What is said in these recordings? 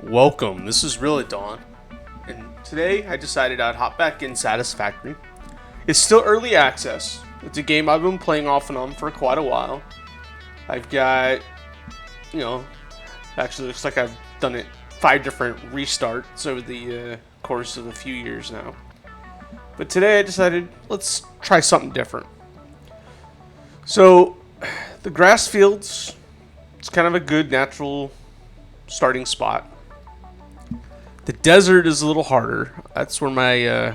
Welcome, this is Really Dawn, and today I decided I'd hop back in Satisfactory. It's still early access. It's a game I've been playing off and on for quite a while. I've got, actually looks like I've done it 5 different restarts over the course of a few years now. But today I decided, let's try something different. So, the grass fields, it's kind of a good natural starting spot. The desert is a little harder. That's where my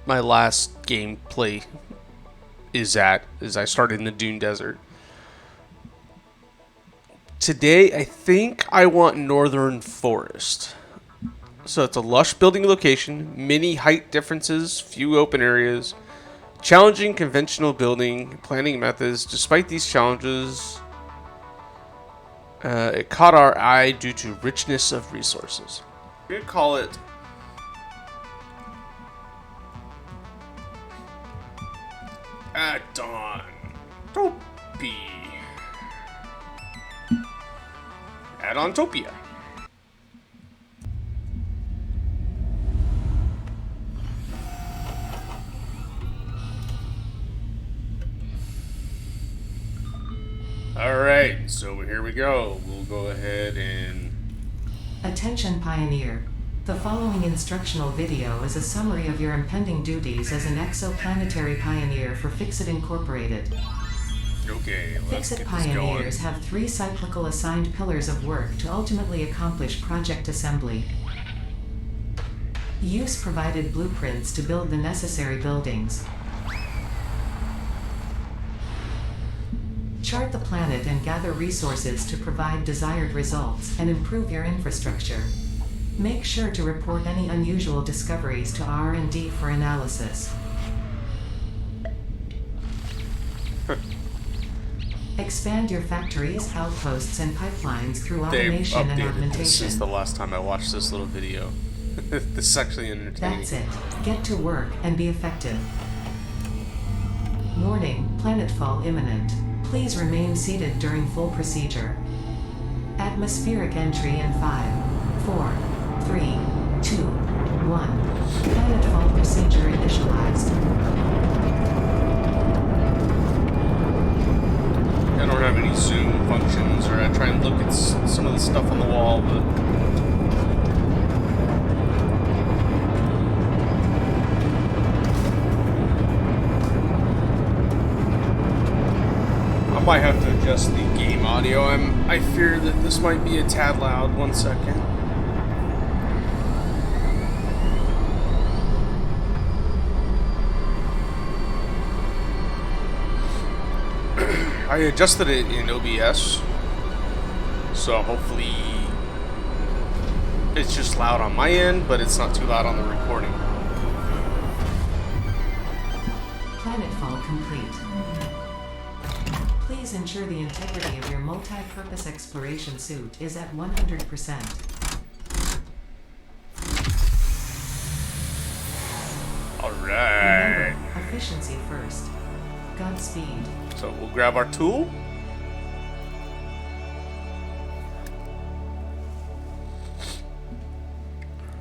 last gameplay is at. Is I started in the Dune Desert. Today, I think I want Northern Forest. So it's a lush building location, many height differences, few open areas, challenging conventional building planning methods. Despite these challenges, it caught our eye due to richness of resources. We're gonna call it At Dawn. Topia. Adontopia. Alright, so here we go. We'll go ahead and... Attention Pioneer. The following instructional video is a summary of your impending duties as an exoplanetary pioneer for Fixit Incorporated. Okay, let's Fixit get this Pioneers going. have 3 cyclical assigned pillars of work to ultimately accomplish project assembly. Use provided blueprints to build the necessary buildings. Chart the planet and gather resources to provide desired results and improve your infrastructure. Make sure to report any unusual discoveries to R&D for analysis. Expand your factories, outposts, and pipelines through They've automation and updated augmentation. this since the last time I watched this little video. This is actually entertaining. That's it. Get to work and be effective. Warning, planetfall imminent. Please remain seated during full procedure. Atmospheric entry in 5, 4, 3, 2, 1. Planetfall procedure initialized. I don't have any zoom functions, or I try and look at some of the stuff on the wall, but... I might have to adjust the game audio. I fear that this might be a tad loud. 1 second. I adjusted it in OBS, so hopefully it's just loud on my end, but it's not too loud on the recording. Planetfall complete. Please ensure the integrity of your multi-purpose exploration suit is at 100%. Alright. Remember, efficiency first. Godspeed. So we'll grab our tool.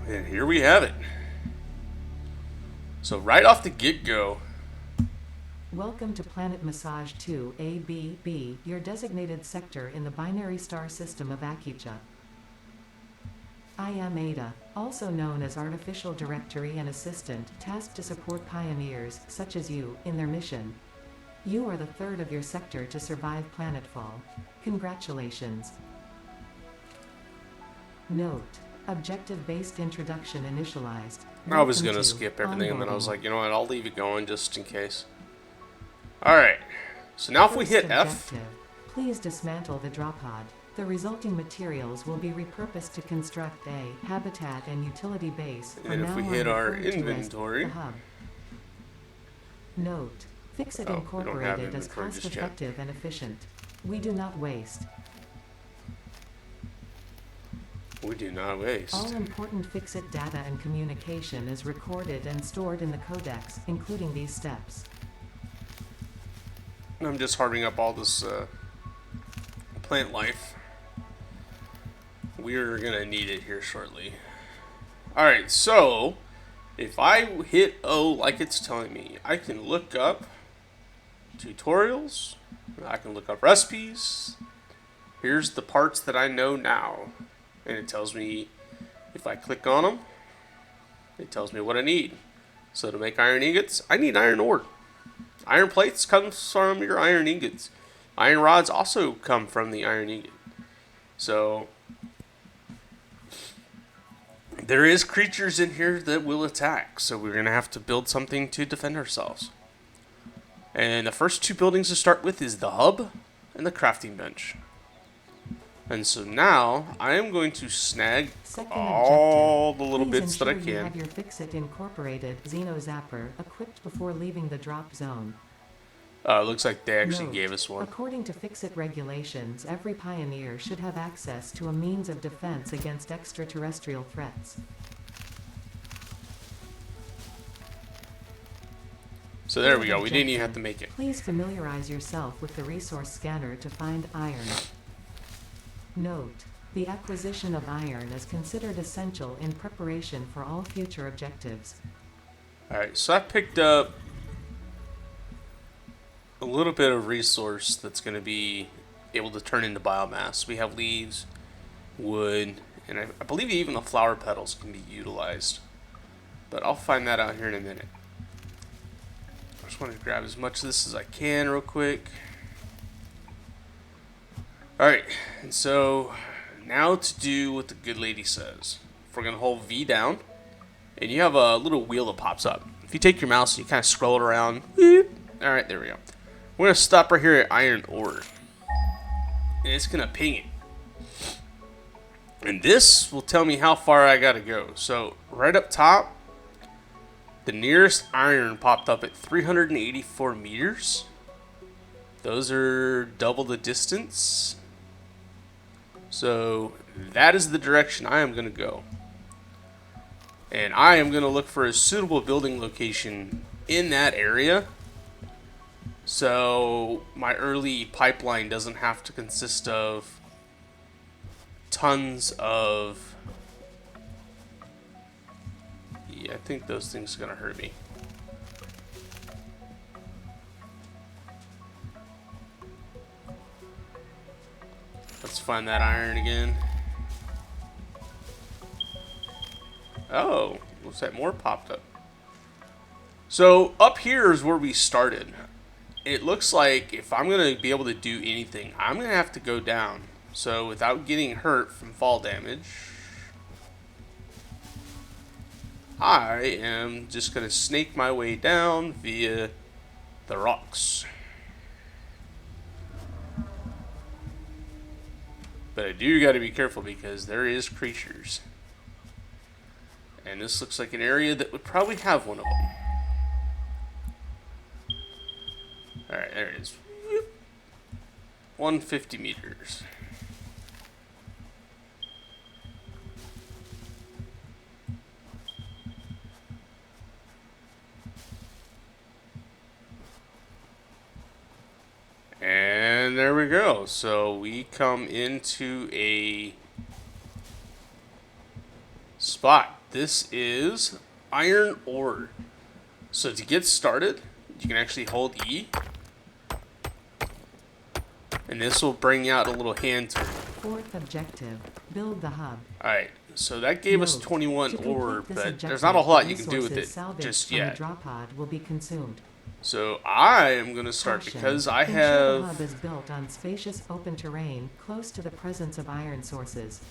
And here we have it. So right off the get-go, Welcome to Planet Massage 2 ABB, your designated sector in the binary star system of Akija. I am Ada, also known as Artificial Directory and Assistant, tasked to support pioneers, such as you, in their mission. You are the third of your sector to survive planetfall. Congratulations. Note: objective-based introduction initialized. I was Welcome going to to skip everything, and then I was onboarding. like, you know what, I'll leave it going just in case. Alright, so now if we hit First F, objective. Please dismantle the drop pod. The resulting materials will be repurposed to construct a habitat and utility base. And if we hit our inventory- the hub. Note: Fixit Oh, we don't have Incorporated is inventory just yet. cost-effective and efficient. We do not waste. we do not waste. All important Fixit data and communication is recorded and stored in the codex, including these steps. I'm just hardening up all this plant life. we're gonna need it here shortly. Alright, so if I hit O like it's telling me, I can look up tutorials, I can look up recipes. Here's the parts that I know now. And it tells me, if I click on them, it tells me what I need. So to make iron ingots, I need iron ore. Iron plates comes from your iron ingots. Iron rods also come from the iron ingot. So there is creatures in here that will attack. So we're going to have to build something to defend ourselves. And the first two buildings to start with is the hub and the crafting bench. And so now I am going to snag all the little bits that I Please ensure you can. have your Fixit Incorporated Xeno Zapper equipped before leaving the drop zone. Looks like they actually Note, gave us one. according to Fixit regulations, every pioneer should have access to a means of defense against extraterrestrial threats. So there we go. We didn't even have to make it. Please familiarize yourself with the resource scanner to find iron. Note, the acquisition of iron is considered essential in preparation for all future objectives. Alright, so I picked up a little bit of resource that's going to be able to turn into biomass. We have leaves, wood, and I believe even the flower petals can be utilized. But I'll find that out here in a minute. I just want to grab as much of this as I can real quick. Alright, and so now to do what the good lady says. We're going to hold V down, and you have a little wheel that pops up. If you take your mouse and you kind of scroll it around, alright, there we go. We're going to stop right here at iron ore, and it's going to ping it. And this will tell me how far I got to go. So right up top, the nearest iron popped up at 384 meters. Those are double the distance. So that is the direction I am going to go. And I am going to look for a suitable building location in that area, so my early pipeline doesn't have to consist of tons of... Yeah, I think those things are going to hurt me. Let's find that iron again. Oh, looks like more popped up. So up here is where we started. It looks like if I'm going to be able to do anything, I'm going to have to go down. So without getting hurt from fall damage, I am just going to snake my way down via the rocks. But I do got to be careful because there is creatures. And this looks like an area that would probably have one of them. Alright, there it is. 150 meters. And there we go. So we come into a spot. This is iron ore. So to get started, you can actually hold E. And this will bring out a little hand tool. Fourth objective, build the hub. Alright, so that gave us Note, 21 to ore, complete this but objective, there's not a whole lot you can do with resources it salvaged just from the yet. drop pod will be consumed. So I am going to start Caution, because I ensure the hub have... is built on spacious open terrain close to the presence of iron sources.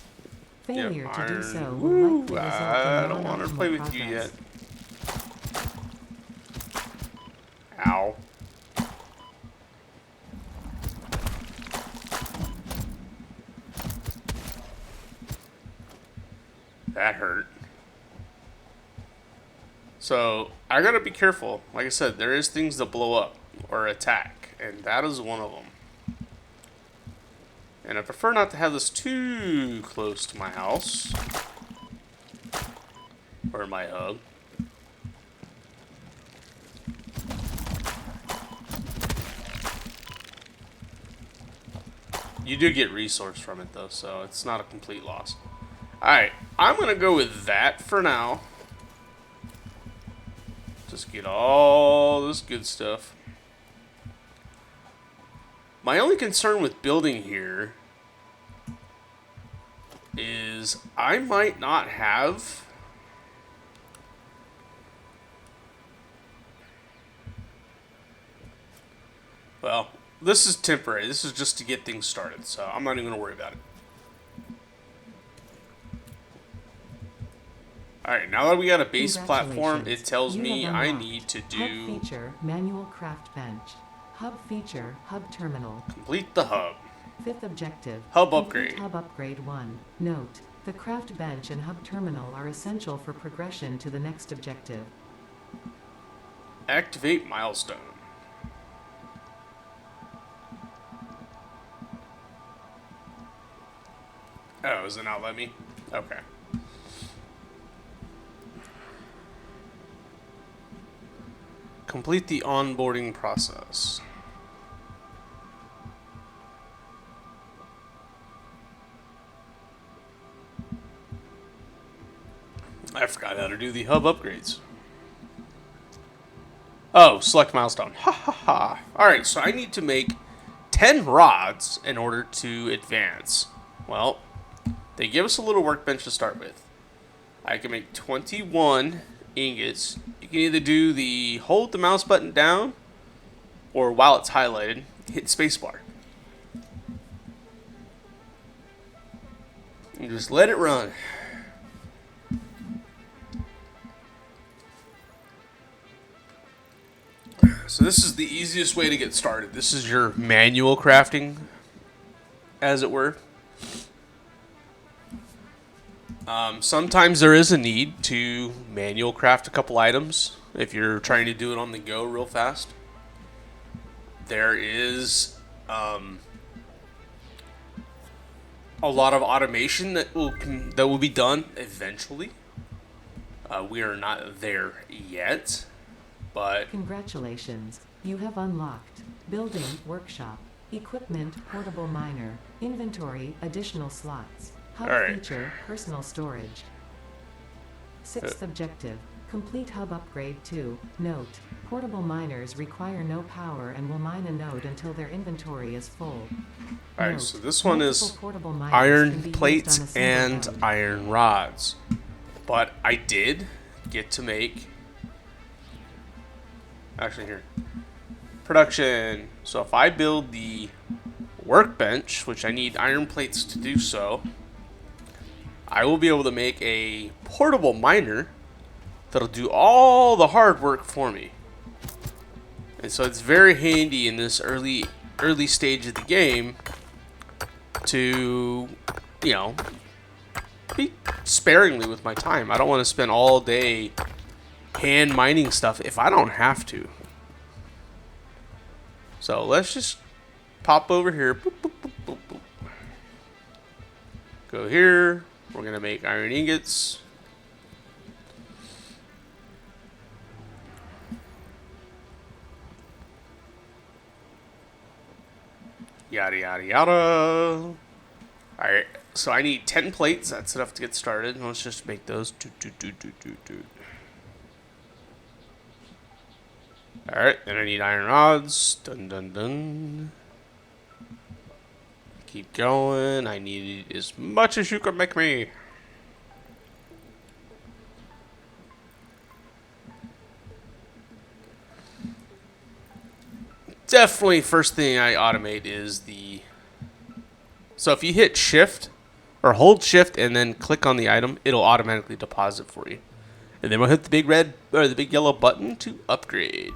Failure to do so will Woo, likely result in I don't want to non-optimal play with you progress. yet. Ow. That hurt. So I gotta be careful. Like I said, there is things that blow up or attack, and that is one of them. And I prefer not to have this too close to my house or my hub. You do get resource from it though, so it's not a complete loss. Alright, I'm gonna go with that for now. Just get all this good stuff. My only concern with building here is I might not have... Well, this is temporary. This is just to get things started, so I'm not even going to worry about it. Alright, now that we got a base platform, it tells me I need to do... Hub feature, manual craft bench. Hub feature, hub terminal. Complete the hub. Fifth objective. Hub upgrade. Hub upgrade 1. Note, the craft bench and hub terminal are essential for progression to the next objective. Activate milestone. Oh, does it not let me? Okay. Complete the onboarding process. I forgot how to do the hub upgrades. Oh, select milestone. Ha ha ha. Alright, so I need to make 10 rods in order to advance. Well, they give us a little workbench to start with. I can make 21 ingots. You can either do the hold the mouse button down, or while it's highlighted, hit spacebar. And just let it run. So this is the easiest way to get started. This is your manual crafting, as it were. Sometimes there is a need to manual craft a couple items if you're trying to do it on the go real fast. There is a lot of automation that will be done eventually. We are not there yet, but congratulations, you have unlocked building workshop, equipment portable miner, inventory additional slots. Hub feature, personal storage. Sixth objective, complete hub upgrade 2. Note, portable miners require no power and will mine a node until their inventory is full. Alright, so this one is iron plates and iron rods. But I did get to make... Actually here. Production. So if I build the workbench, which I need iron plates to do so, I will be able to make a portable miner that'll do all the hard work for me. And so it's very handy in this early stage of the game to, you know, be sparingly with my time. I don't want to spend all day hand mining stuff if I don't have to. So let's just pop over here. Boop, boop, boop, boop, boop. Go here. We're going to make iron ingots. Yada, yada, yada. Alright, so I need 10 plates. That's enough to get started. Let's just make those. Alright, then I need iron rods. Dun, dun, dun. Keep going. I need as much as you can make me. Definitely first thing I automate is the... So if you hit shift or hold shift and then click on the item, it'll automatically deposit for you. And then we'll hit the big red or the big yellow button to upgrade.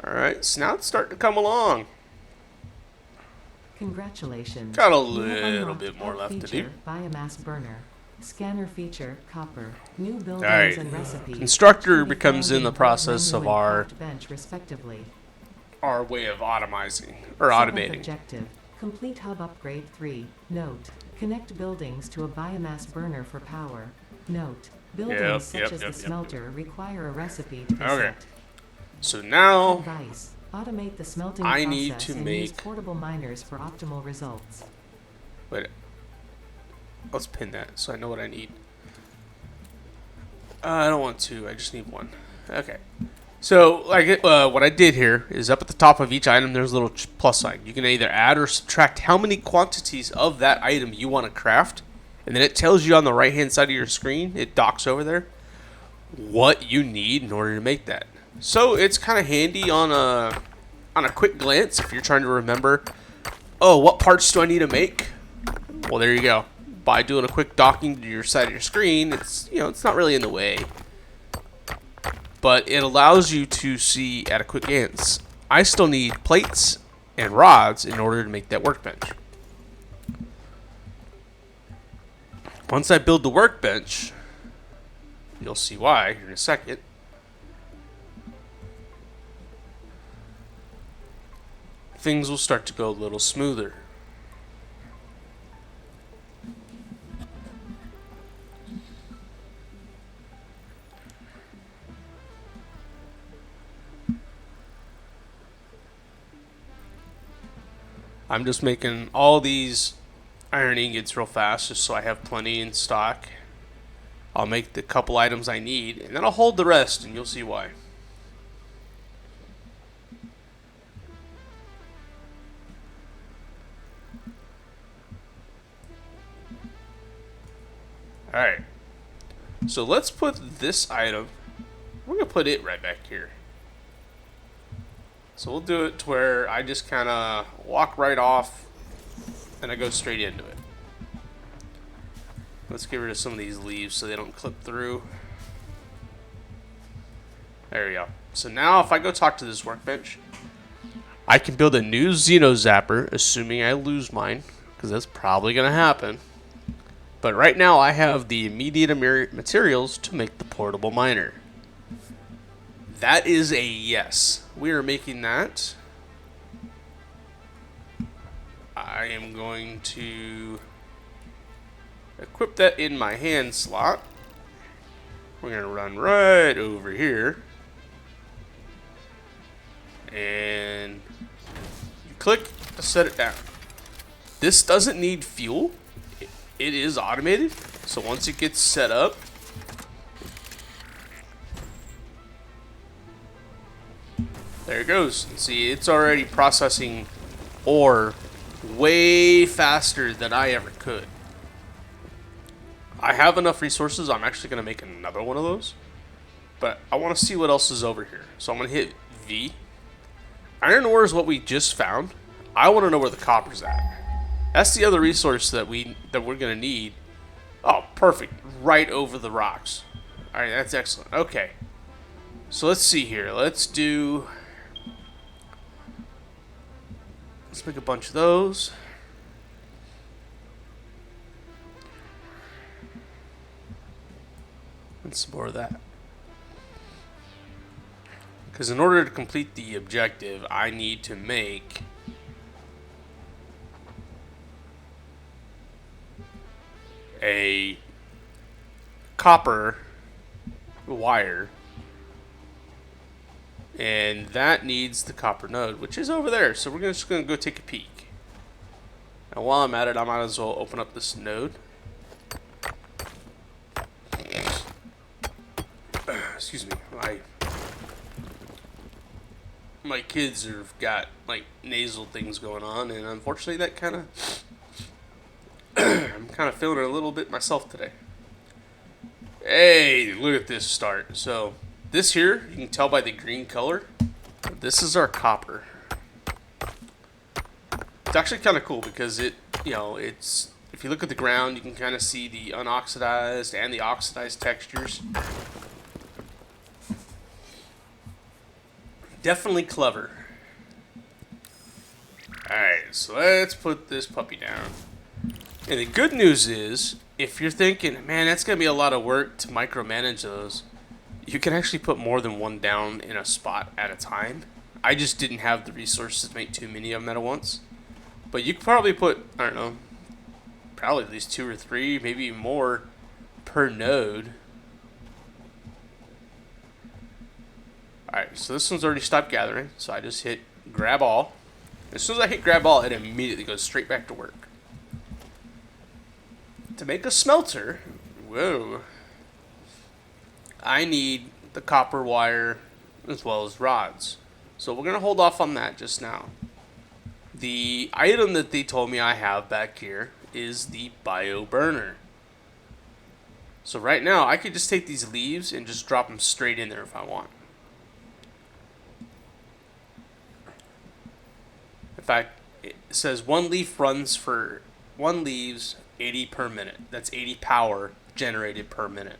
Alright, so now it's starting to come along. Congratulations. Got a little bit more left to do. Biomass burner. Scanner feature, copper. New buildings and recipes. Constructor becomes in the process of our bench respectively. Our way of automating or automating. Objective. Complete hub upgrade 3. Note. Connect buildings to a biomass burner for power. Note. Buildings such as the smelter require a recipe to be set. So now Advice. Automate the smelting I process need to and use make... portable miners for optimal results. Wait, let's pin that so I know what I need. I don't want two, I just need one. Okay. So, like, what I did here is up at the top of each item, there's a little plus sign. You can either add or subtract how many quantities of that item you want to craft. And then it tells you on the right-hand side of your screen, it docks over there, what you need in order to make that. So, it's kind of handy on a quick glance if you're trying to remember, oh, what parts do I need to make? Well, there you go. By doing a quick docking to your side of your screen, it's not really in the way. But it allows you to see at a quick glance, I still need plates and rods in order to make that workbench. Once I build the workbench, you'll see why here in a second. Things will start to go a little smoother. I'm just making all these iron ingots real fast just so I have plenty in stock. I'll make the couple items I need, and then I'll hold the rest, and you'll see why. Alright. So let's put this item, we're going to put it right back here. So we'll do it to where I just kind of walk right off and I go straight into it. Let's get rid of some of these leaves so they don't clip through. There we go. So now if I go talk to this workbench, I can build a new Xeno Zapper, assuming I lose mine, because that's probably going to happen. But right now I have the immediate materials to make the portable miner. That is a yes. We are making that. I am going to equip that in my hand slot. We're going to run right over here. And you click to set it down. This doesn't need fuel. It is automated. So once it gets set up, there it goes. See, it's already processing ore way faster than I ever could. I have enough resources. I'm actually going to make another one of those. But I want to see what else is over here. So I'm going to hit V. Iron ore is what we just found. I want to know where the copper's at. That's the other resource that we're going to need. Oh, perfect. Right over the rocks. All right, that's excellent. Okay. So let's see here. Let's make a bunch of those. And some more of that. Because in order to complete the objective, I need to make a copper wire. And that needs the copper node, which is over there. So we're just going to go take a peek. And while I'm at it, I might as well open up this node. Excuse me. My kids have got like nasal things going on, and unfortunately that kind of I'm kind of feeling it a little bit myself today. Hey, look at this start. So this here, you can tell by the green color, this is our copper. It's actually kind of cool because it's if you look at the ground, you can kind of see the unoxidized and the oxidized textures. Definitely clever. Alright, so let's put this puppy down. And the good news is, if you're thinking, man, that's going to be a lot of work to micromanage those, you can actually put more than one down in a spot at a time. I just didn't have the resources to make too many of them at once. But you could probably put, I don't know, probably at least 2 or 3, maybe more per node. Alright, so this one's already stopped gathering, so I just hit grab all. As soon as I hit grab all, it immediately goes straight back to work. To make a smelter, whoa, I need the copper wire as well as rods. So we're going to hold off on that just now. The item that they told me I have back here is the bio burner. So right now, I could just take these leaves and just drop them straight in there if I want. In fact, it says one leaves 80 per minute. That's 80 power generated per minute.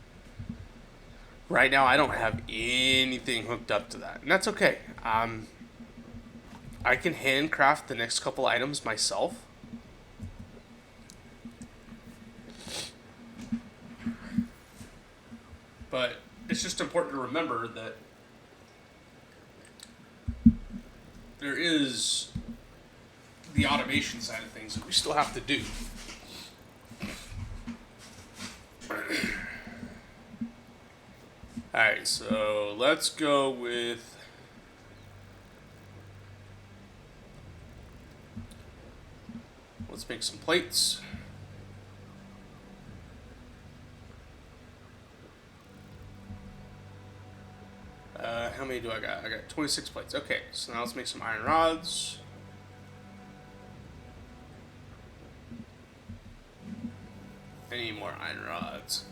Right now, I don't have anything hooked up to that, and that's okay. I can handcraft the next couple items myself. But it's just important to remember that there is the automation side of things that we still have to do. Alright, so let's go with... Let's make some plates. How many do I got? I got 26 plates. Okay, so now let's make some iron rods. I need more iron rods.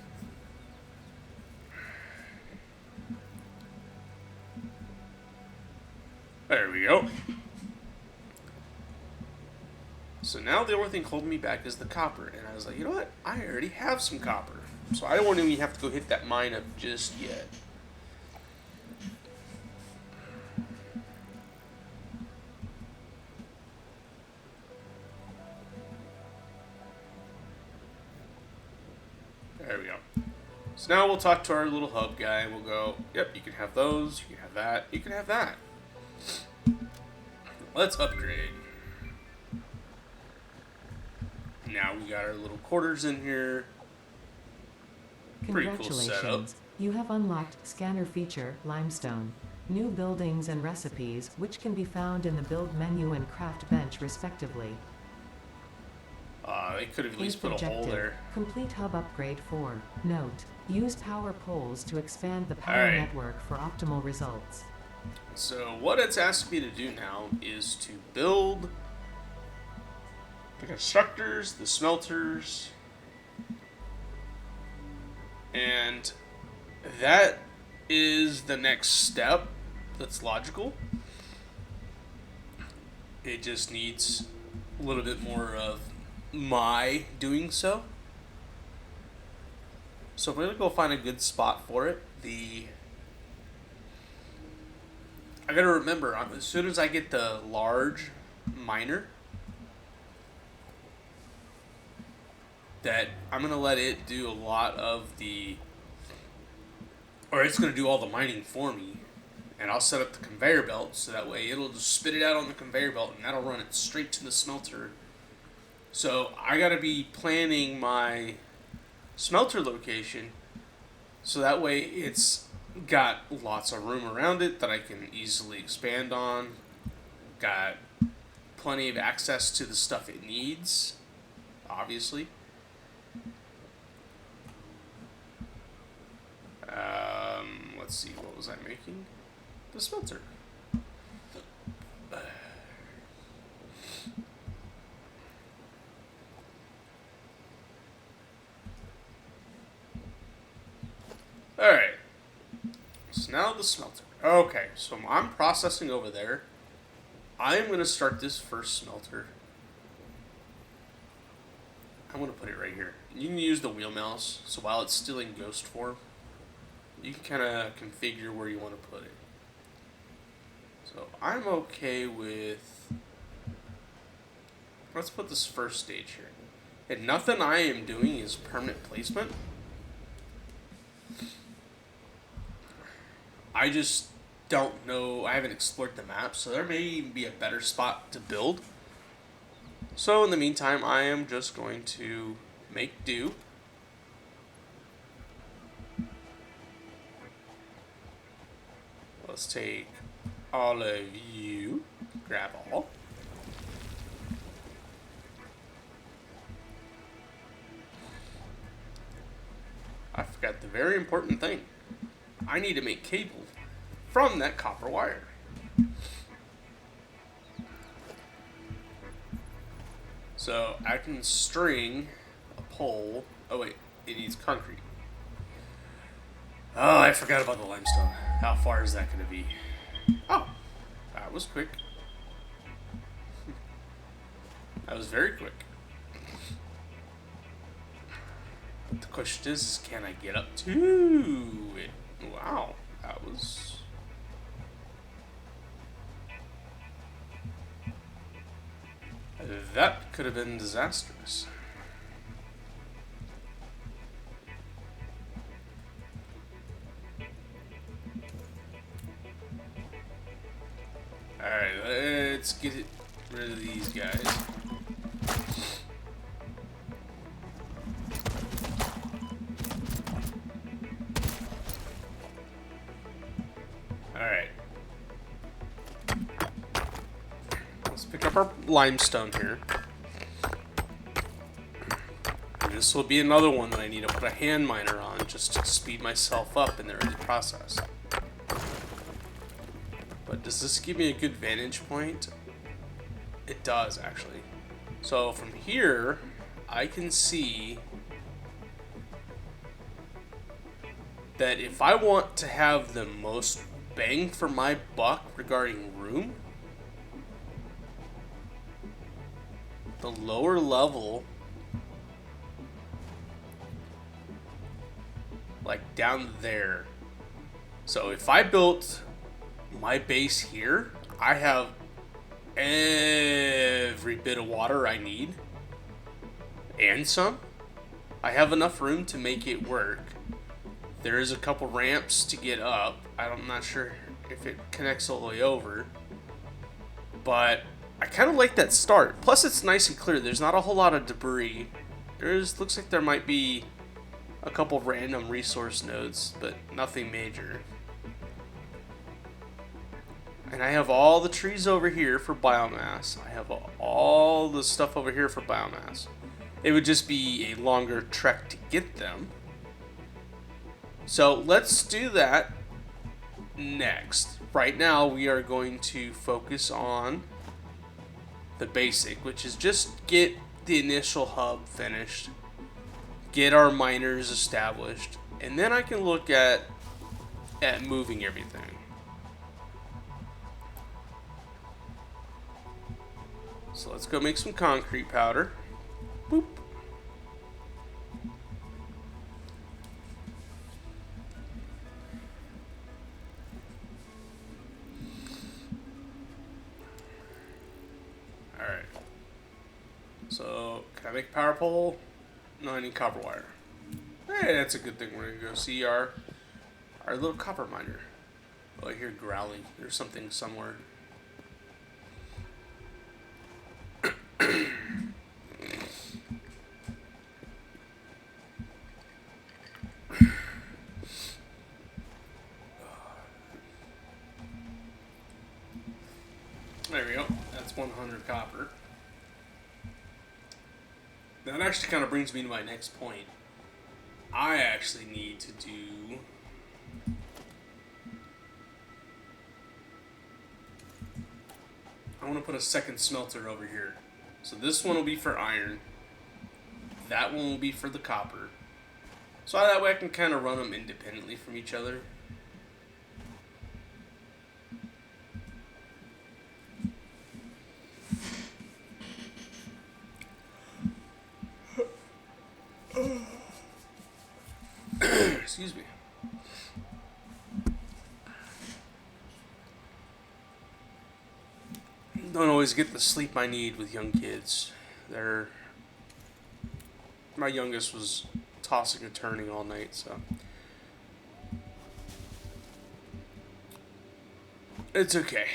There we go. So now the only thing holding me back is the copper. And I was like, you know what? I already have some copper. So I don't even have to go hit that mine up just yet. There we go. So now we'll talk to our little hub guy and we'll go, yep, you can have those, you can have that, you can have that. Let's upgrade. Now we got our little quarters in here. Pretty cool setup. Congratulations. You have unlocked Scanner Feature, Limestone. New buildings and recipes, which can be found in the Build menu and Craft bench respectively. They could have at least Eighth put a hole objective, there. Complete hub upgrade 4. Note, use power poles to expand the power Alright. network for optimal results. So what it's asked me to do now is to build the constructors, the smelters, and that is the next step that's logical. It just needs a little bit more of my doing so. So we're gonna go find a good spot for it. I gotta remember, as soon as I get the large miner, that I'm gonna let it do a lot of the, or it's gonna do all the mining for me, and I'll set up the conveyor belt so that way it'll just spit it out on the conveyor belt and that'll run it straight to the smelter. So I gotta be planning my smelter location so that way it's got lots of room around it that I can easily expand on. Got plenty of access to the stuff it needs, obviously. Let's see, what was I making? The smelter. Alright. So now the smelter. Okay, so I'm processing over there. I'm going to start this first smelter. I'm going to put it right here. You can use the wheel mouse, so while it's still in ghost form, you can kind of configure where you want to put it. So I'm okay with... Let's put this first stage here. And nothing I am doing is permanent placement. I just don't know. I haven't explored the map, so there may even be a better spot to build. So in the meantime, I am just going to make do. Let's let's take all of you. Grab all. I forgot the very important thing. I need to make cable from that copper wire. So I can string a pole. Oh wait, it needs concrete. Oh, I forgot about the limestone. How far is that going to be? Oh, that was quick. That was very quick. But the question is, can I get up to it? Wow, that was... That could have been disastrous. Alright, let's get rid of these guys. Alright. Let's pick up our limestone here. And this will be another one that I need to put a hand miner on just to speed myself up in the early process. But does this give me a good vantage point? It does, actually. So from here, I can see that if I want to have the most bang for my buck regarding room, the lower level, like down there. So if I built my base here, I have every bit of water I need and some. I have enough room to make it work. There is a couple ramps to get up. I'm not sure if it connects all the way over, but I kind of like that start. Plus it's nice and clear. There's not a whole lot of debris. Looks like there might be a couple random resource nodes, but nothing major. And I have all the trees over here for biomass. I have all the stuff over here for biomass. It would just be a longer trek to get them. So let's do that next. Right now we are going to focus on the basic, which is just get the initial hub finished, get our miners established, and then I can look at moving everything. So let's go make some concrete powder. Boop. Alright. So, can I make a power pole? No, I need copper wire. Hey, that's a good thing. We're gonna go see our little copper miner. Oh, I hear growling. There's something somewhere. There we go. That's 100 copper. That actually kind of brings me to my next point. I actually need to do... I want to put a second smelter over here. So this one will be for iron. That one will be for the copper. So that way I can kind of run them independently from each other. Excuse me. Don't always get the sleep I need with young kids. My youngest was tossing and turning all night, so it's okay.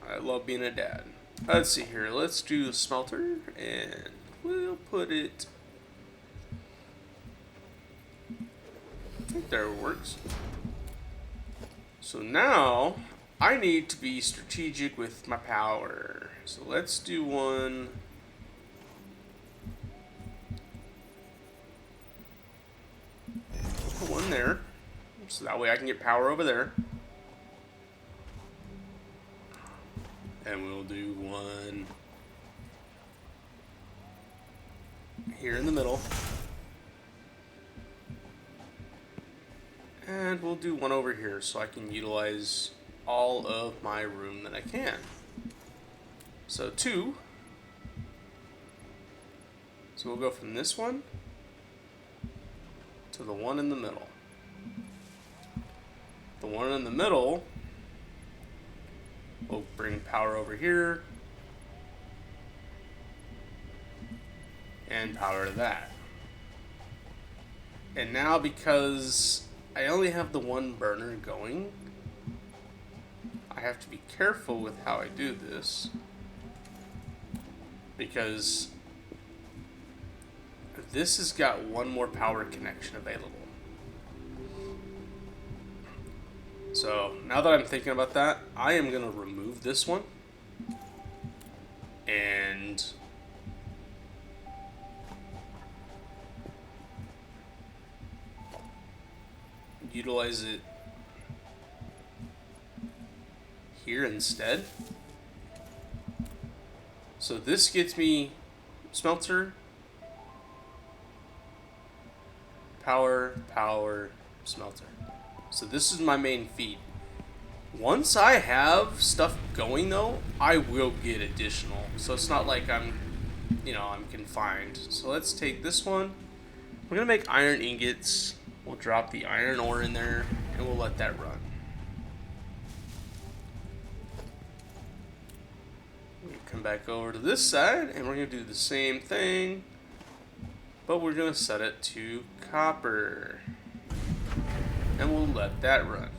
I love being a dad. Let's see here. Let's do a smelter, and we'll put it... I think there it works. So now I need to be strategic with my power. So let's do one. Put one there. So that way I can get power over there. And we'll do one here in the middle. And we'll do one over here so I can utilize all of my room that I can. So 2. So we'll go from this one to the one in the middle. The one in the middle will bring power over here and power to that. And now because I only have the one burner going, I have to be careful with how I do this, because this has got one more power connection available. So now that I'm thinking about that, I am going to remove this one and utilize it here instead. So this gets me smelter, power, power, smelter. So this is my main feed. Once I have stuff going though, I will get additional. So it's not like I'm confined. So let's take this one. We're gonna make iron ingots. We'll drop the iron ore in there and we'll let that run. We come back over to this side and we're gonna do the same thing, but we're gonna set it to copper. And we'll let that run.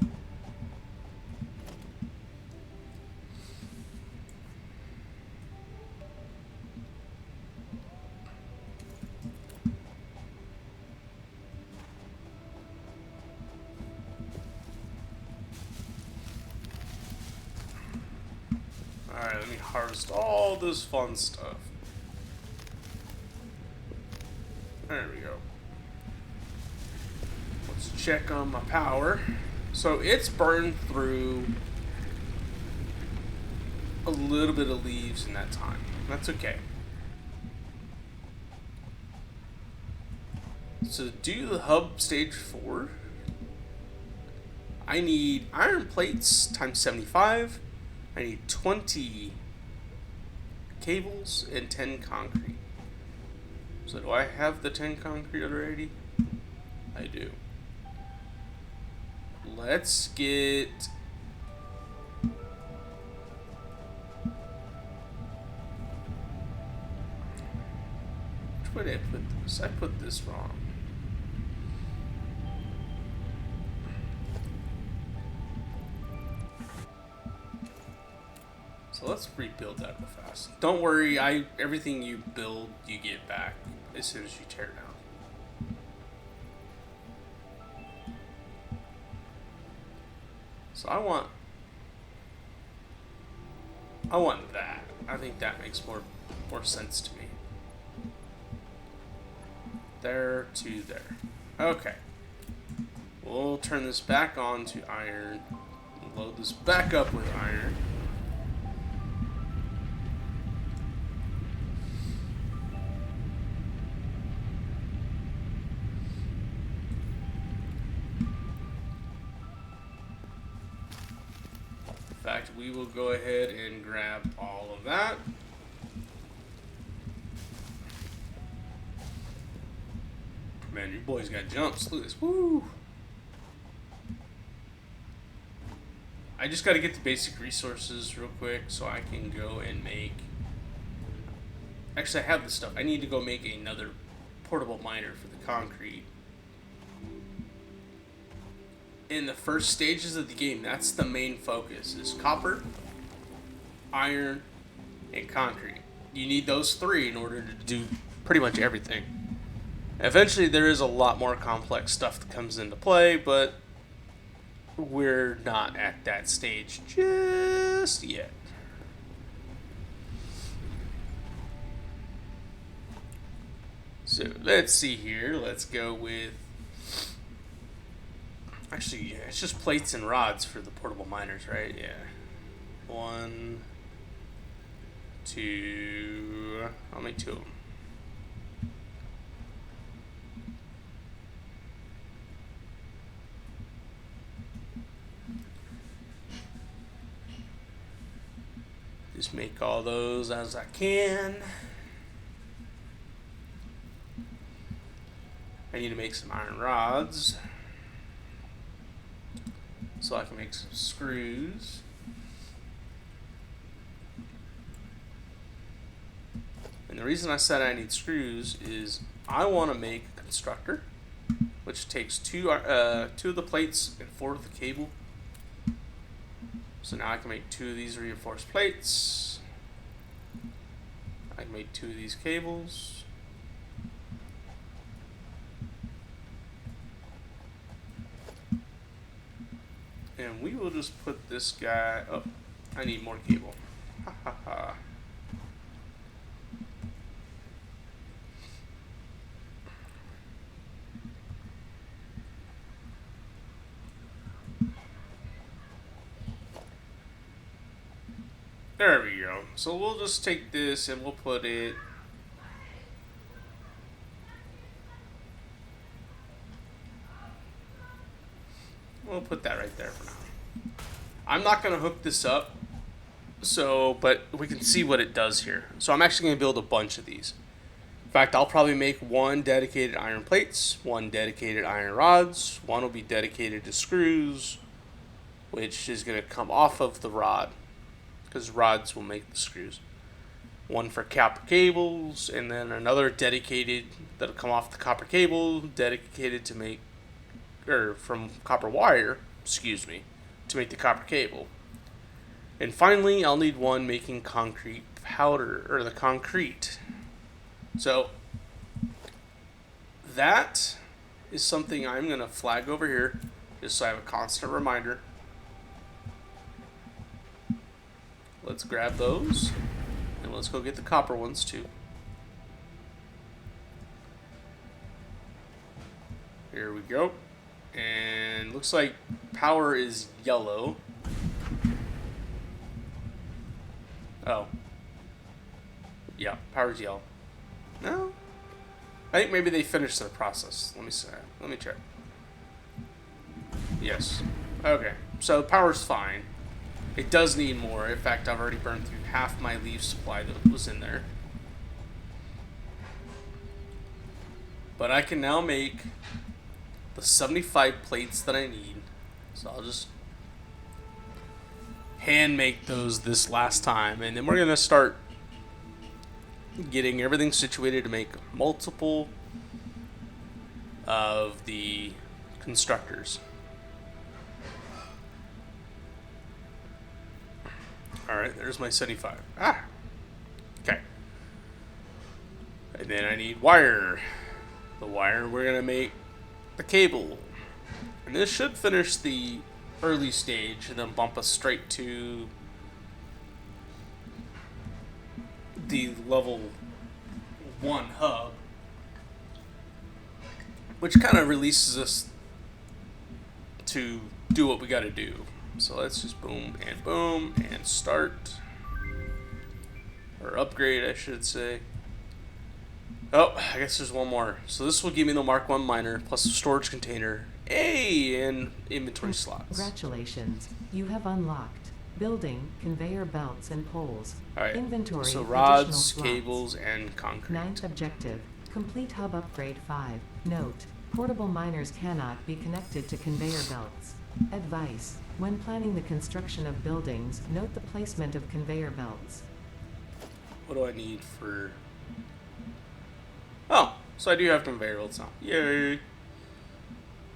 Alright, let me harvest all this fun stuff. There we go. Let's check on my power. So it's burned through a little bit of leaves in that time. That's okay. So to do the hub stage 4, I need iron plates times 75. I need 20 cables and 10 concrete. So do I have the 10 concrete already? I do. Let's get... Which way did I put this? I put this wrong. So let's rebuild that real fast. Don't worry, everything you build, you get back as soon as you tear down. So I want that. I think that makes more sense to me. There to there. Okay. We'll turn this back on to iron. Load this back up with iron. In fact, we will go ahead and grab all of that. Man, your boy's got jumps. Look at this. Woo! I just got to get the basic resources real quick so I can go and make... Actually, I have the stuff. I need to go make another portable miner for the concrete. In the first stages of the game, that's the main focus, is copper, iron, and concrete. You need those 3 in order to do pretty much everything. Eventually, there is a lot more complex stuff that comes into play, but we're not at that stage just yet. So let's see here. Let's go with. Actually, yeah, it's just plates and rods for the portable miners, right? Yeah. 1, 2. I'll make 2 of them. Just make all those as I can. I need to make some iron rods so I can make some screws. And the reason I said I need screws is I want to make a constructor, which takes two of the plates and 4 of the cable. So now I can make 2 of these reinforced plates. I can make 2 of these cables. And we will just put this guy up. I need more cable. Ha ha ha. There we go. So we'll just take this and we'll put it. We'll put that right there for now. I'm not going to hook this up, but we can see what it does here. So I'm actually going to build a bunch of these. In fact, I'll probably make 1 dedicated iron plates, 1 dedicated iron rods, 1 will be dedicated to screws, which is going to come off of the rod, because rods will make the screws. 1 for copper cables, and then another dedicated that'll come off the copper cable, dedicated to make, or from copper wire, to make the copper cable. And finally, I'll need 1 making concrete powder, or the concrete. So that is something I'm going to flag over here, just so I have a constant reminder. Let's grab those, and let's go get the copper ones too. Here we go. And looks like power is yellow. Oh. Yeah, power's yellow. No? I think maybe they finished the process. Let me see. Let me check. Yes. Okay. So power's fine. It does need more. In fact, I've already burned through half my leaf supply that was in there. But I can now make the 75 plates that I need. So I'll just hand make those this last time. And then we're going to start getting everything situated to make multiple of the constructors. Alright, there's my 75. Okay. And then I need wire. The wire, we're going to make the cable. And this should finish the early stage and then bump us straight to the level 1 hub, which kind of releases us to do what we got to do. So let's just boom and start, or upgrade I should say. Oh, I guess there's one more. So this will give me the Mark 1 miner plus a storage container, and inventory slots. Congratulations, you have unlocked building, conveyor belts and poles. Alright, Inventory, so additional rods, slots. cables, and concrete. 9th objective, complete hub upgrade 5. Note, portable miners cannot be connected to conveyor belts. Advice, when planning the construction of buildings, note the placement of conveyor belts. What do I need for... Oh, so I do have conveyor belts now. Yay!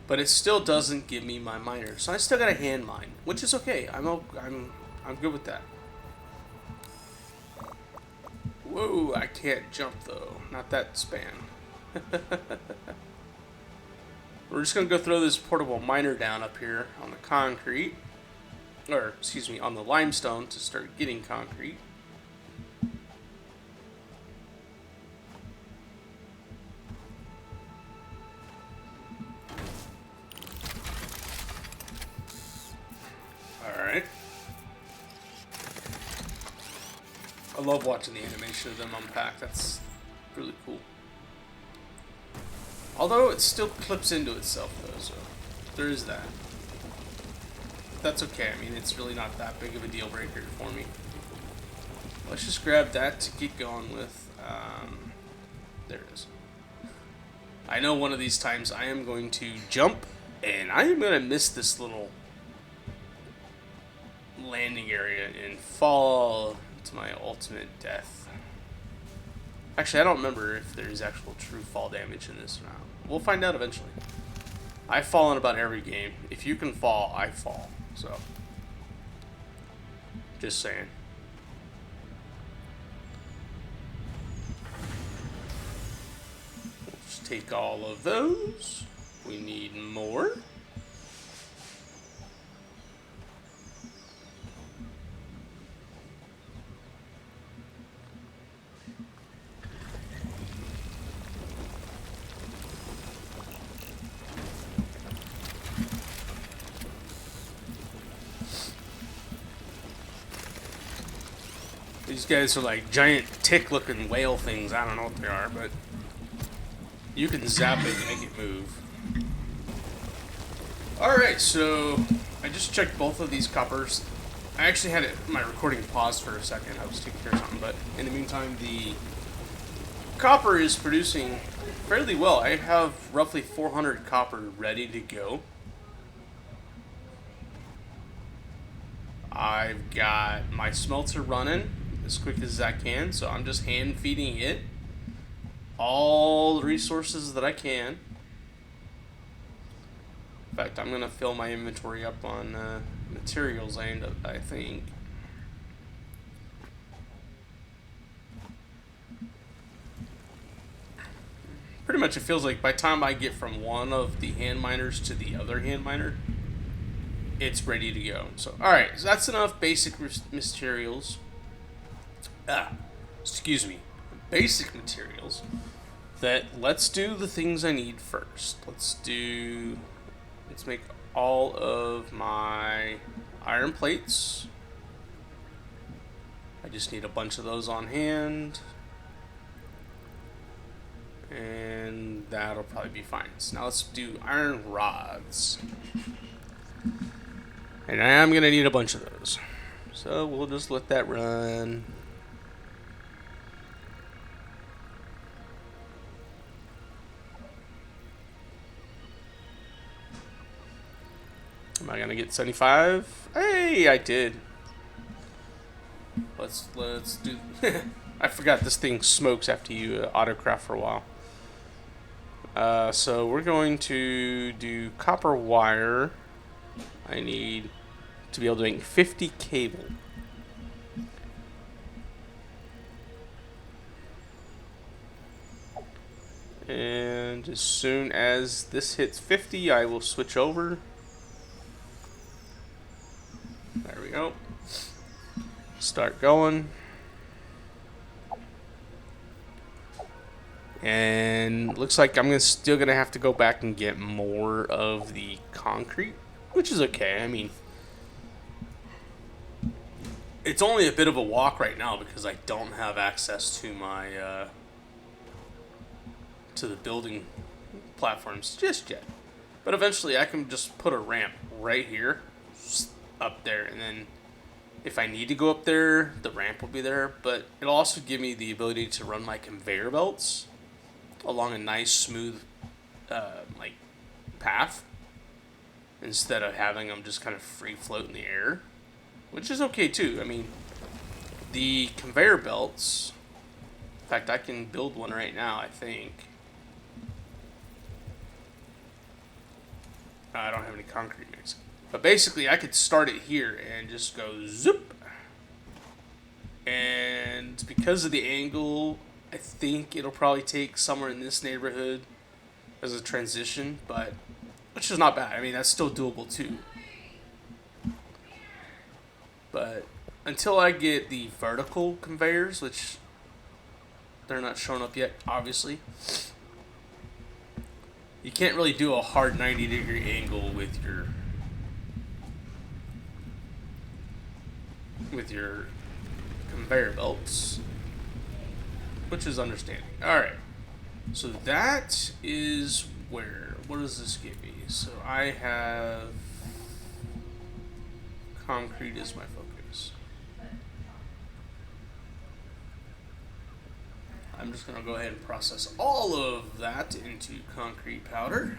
But it still doesn't give me my miner, so I still got a hand mine, which is okay. I'm good with that. Whoa, I can't jump though. Not that span. We're just going to go throw this portable miner down up here on the concrete. Or, excuse me, on the limestone to start getting concrete. Alright. I love watching the animation of them unpack. That's really cool. Although it still clips into itself though, so there is that. That's okay. I mean, it's really not that big of a deal breaker for me. Let's just grab that to get going with. There it is. I know one of these times I am going to jump and I am going to miss this little landing area and fall to my ultimate death. Actually, I don't remember if there's actual true fall damage in this round. We'll find out eventually. I fall in about every game. If you can fall, I fall. So, just saying. Let's take all of those. We need more. These guys are like giant tick-looking whale things. I don't know what they are, but you can zap it and make it move. Alright, so I just checked both of these coppers. I actually had my recording paused for a second. I was taking care of something, but in the meantime, the copper is producing fairly well. I have roughly 400 copper ready to go. I've got my smelter running as quick as I can, so I'm just hand feeding it all the resources that I can. In fact, I'm gonna fill my inventory up on materials. I think. Pretty much, it feels like by the time I get from one of the hand miners to the other hand miner, it's ready to go. So, all right, so that's enough basic materials. Excuse me, basic materials. Let's do the things I need first. Let's make all of my iron plates. I just need a bunch of those on hand. And that'll probably be fine. So now let's do iron rods. And I am going to need a bunch of those. So we'll just let that run. Am I going to get 75? Hey, I did. Let's do... I forgot this thing smokes after you autocraft for a while. So we're going to do copper wire. I need to be able to make 50 cable. And as soon as this hits 50, I will switch over. There we go. Start going. And looks like I'm still gonna have to go back and get more of the concrete, which is okay. I mean, it's only a bit of a walk right now because I don't have access to my to the building platforms just yet. But eventually, I can just put a ramp right here, up there, and then if I need to go up there, the ramp will be there. But it'll also give me the ability to run my conveyor belts along a nice smooth like path instead of having them just kind of free float in the air, which is okay too. I mean, the conveyor belts, in fact, I can build one right now, I think. I don't have any concrete mix, but basically I could start it here and just go zoop, and because of the angle, I think it'll probably take somewhere in this neighborhood as a transition, but which is not bad. I mean, that's still doable too. But until I get the vertical conveyors, which they're not showing up yet, obviously, you can't really do a hard 90-degree angle with your conveyor belts, which is understanding. All right, so that is where. What does this give me? So I have concrete as my focus. I'm just going to go ahead and process all of that into concrete powder.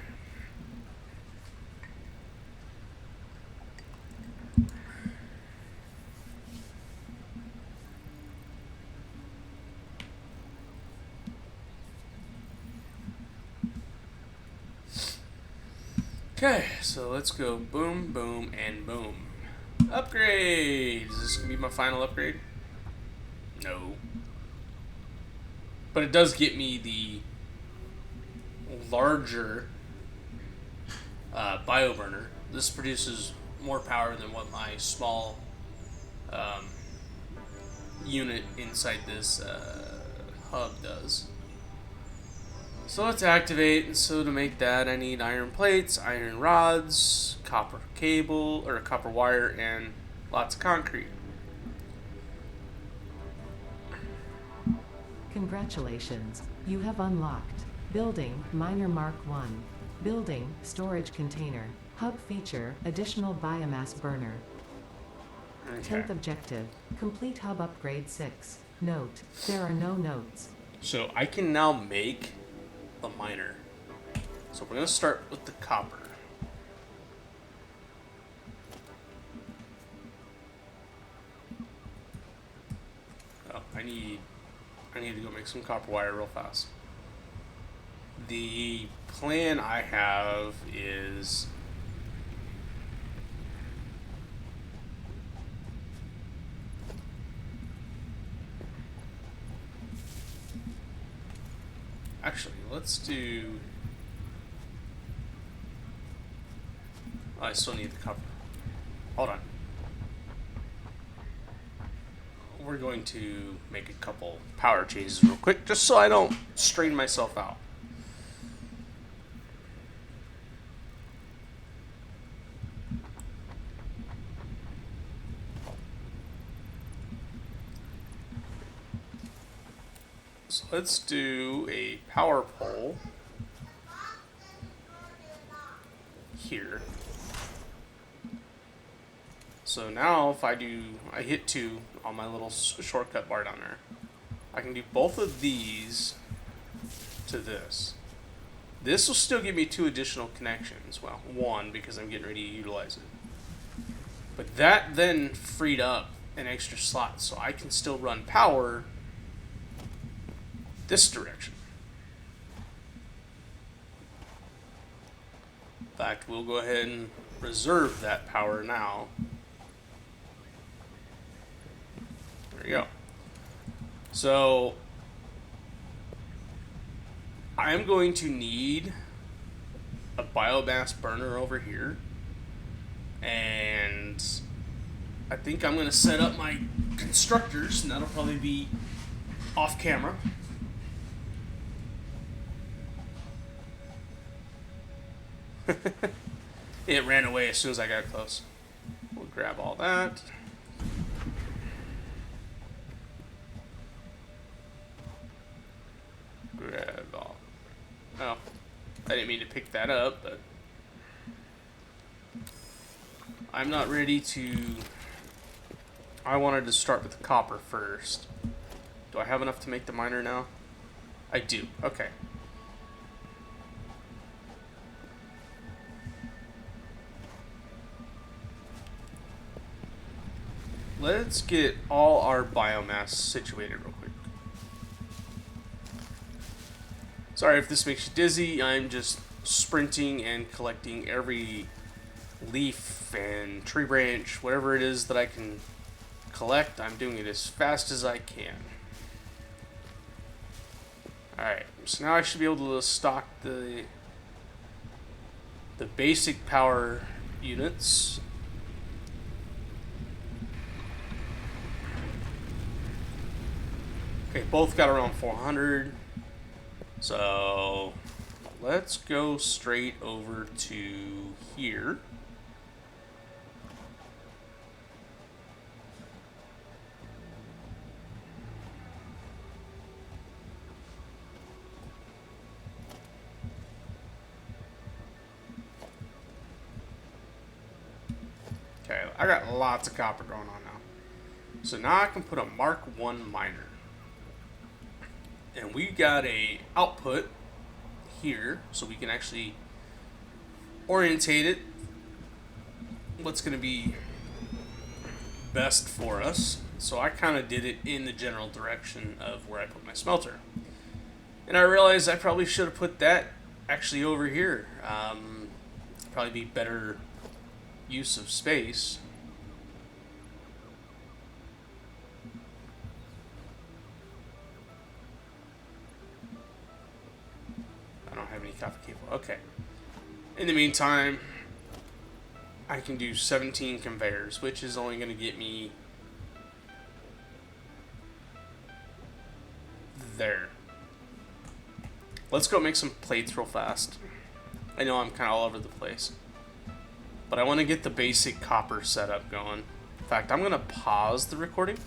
Okay, so let's go boom, boom, and boom. Upgrade! Is this going to be my final upgrade? No. But it does get me the larger bioburner. This produces more power than what my small unit inside this hub does. So let's activate. And so to make that, I need iron plates, iron rods, copper cable, or copper wire, and lots of concrete. Congratulations, you have unlocked Building Miner Mark 1. Building Storage Container. Hub feature Additional Biomass Burner. Okay. 10th objective, complete hub upgrade 6. Note, there are no notes. So I can now make the miner. So we're going to start with the copper. Oh, I need to go make some copper wire real fast. The plan I have is actually, let's do. Oh, I still need the copper. Hold on. We're going to make a couple power changes real quick, just so I don't strain myself out. So let's do a power pole here. So now if I hit 2 on my little shortcut bar down there, I can do both of these to this. This will still give me 2 additional connections. Well, 1 because I'm getting ready to utilize it. But that then freed up an extra slot, so I can still run power this direction. In fact, we'll go ahead and reserve that power now. There you go. So I'm going to need a biomass burner over here, and I think I'm going to set up my constructors, and that'll probably be off camera. It ran away as soon as I got close. We'll grab all that. Grab all. Oh, I didn't mean to pick that up, but I'm not ready to. I wanted to start with the copper first. Do I have enough to make the miner now? I do. Okay. Let's get all our biomass situated real quick. Sorry if this makes you dizzy. I'm just sprinting and collecting every leaf and tree branch, whatever it is that I can collect. I'm doing it as fast as I can. Alright, so now I should be able to stock the the basic power units. Okay, both got around 400. So let's go straight over to here. Okay, I got lots of copper going on now. So now I can put a Mark 1 miner. And we got a output here, so we can actually orientate it what's going to be best for us. So I kind of did it in the general direction of where I put my smelter. And I realized I probably should have put that actually over here. Probably be better use of space. I don't have any copper cable. Okay. In the meantime, I can do 17 conveyors, which is only going to get me there. Let's go make some plates real fast. I know I'm kind of all over the place, but I want to get the basic copper setup going. In fact, I'm going to pause the recording,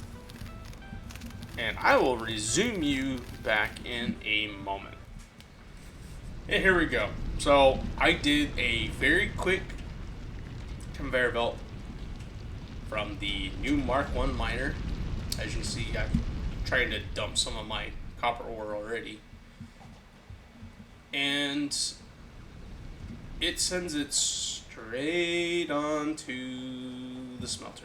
and I will resume you back in a moment. And here we go. So I did a very quick conveyor belt from the new Mark 1 miner. As you can see, I'm trying to dump some of my copper ore already. And it sends it straight onto the smelter.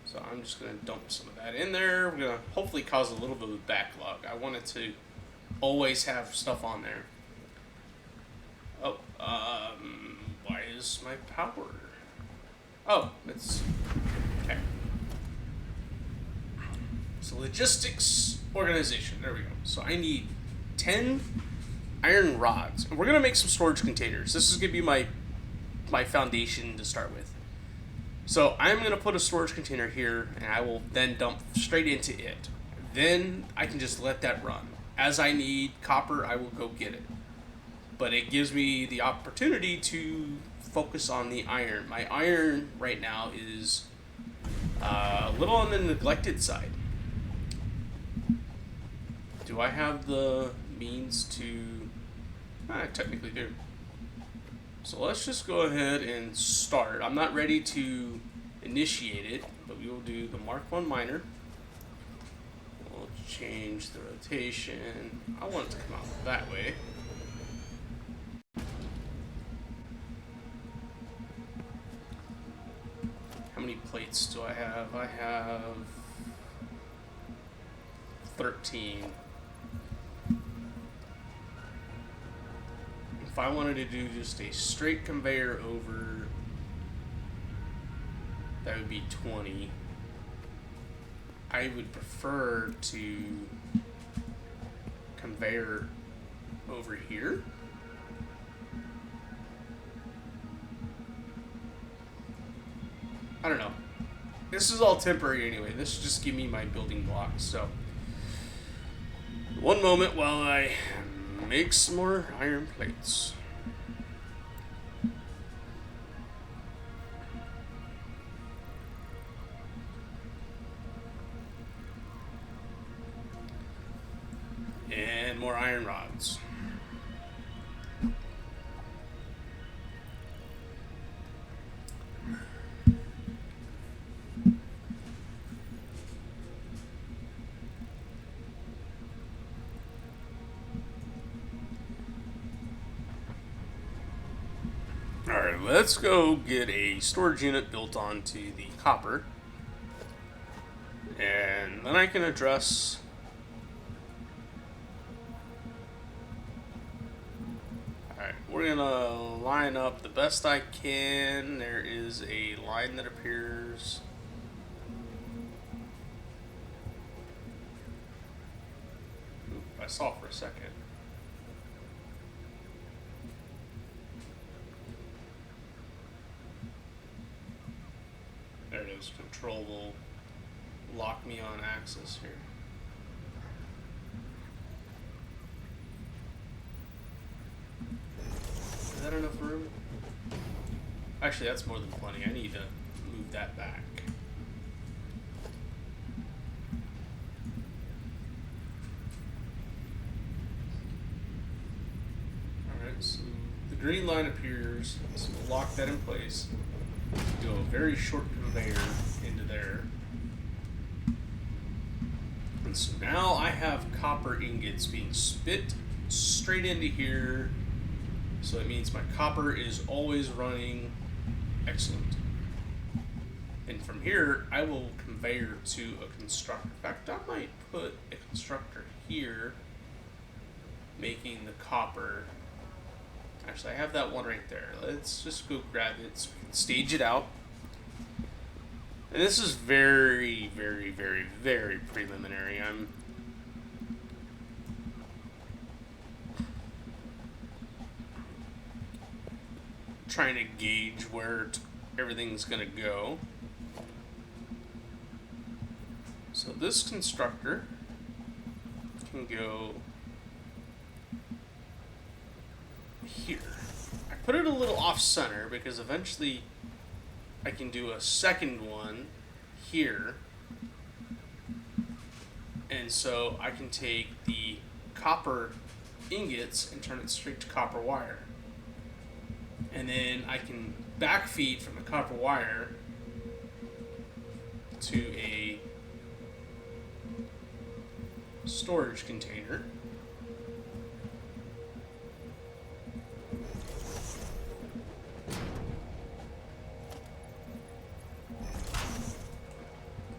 So I'm just going to dump some of that in there. We're going to hopefully cause a little bit of a backlog. I want it to always have stuff on there. Oh, why is my power? Oh, it's okay. So logistics organization. There we go. So I need 10 iron rods, and we're gonna make some storage containers. This is gonna be my foundation to start with. So I'm gonna put a storage container here, and I will then dump straight into it. Then I can just let that run. As I need copper, I will go get it. But it gives me the opportunity to focus on the iron. My iron right now is a little on the neglected side. Do I have the means to... I technically do. So let's just go ahead and start. I'm not ready to initiate it, but we will do the Mark 1 miner. We'll change the rotation. I want it to come out that way. How many plates do I have? I have 13. If I wanted to do just a straight conveyor over, that would be 20. I would prefer to conveyor over here. I don't know. This is all temporary anyway. This will just give me my building blocks. So, one moment while I make some more iron plates. And more iron rods. Alright, let's go get a storage unit built onto the copper. And then I can address... Alright, we're gonna line up the best I can. There is a line that appears... Oop, I saw it for a second. sometimes control will lock me on axis here. Is that enough room? Actually, that's more than plenty. I need to move that back. Alright, so the green line appears, so we'll lock that in place. Do a very short conveyor into there. And so now I have copper ingots being spit straight into here. So it means my copper is always running. Excellent. And from here, I will conveyor to a constructor. In fact, I might put a constructor here, making the copper. Actually, I have that one right there. Let's just go grab it so we can stage it out. And this is very, very, very, very preliminary. I'm trying to gauge where everything's going to go. So this constructor can go here. I put it a little off center because eventually I can do a second one here. And so I can take the copper ingots and turn it straight to copper wire. And then I can backfeed from the copper wire to a storage container.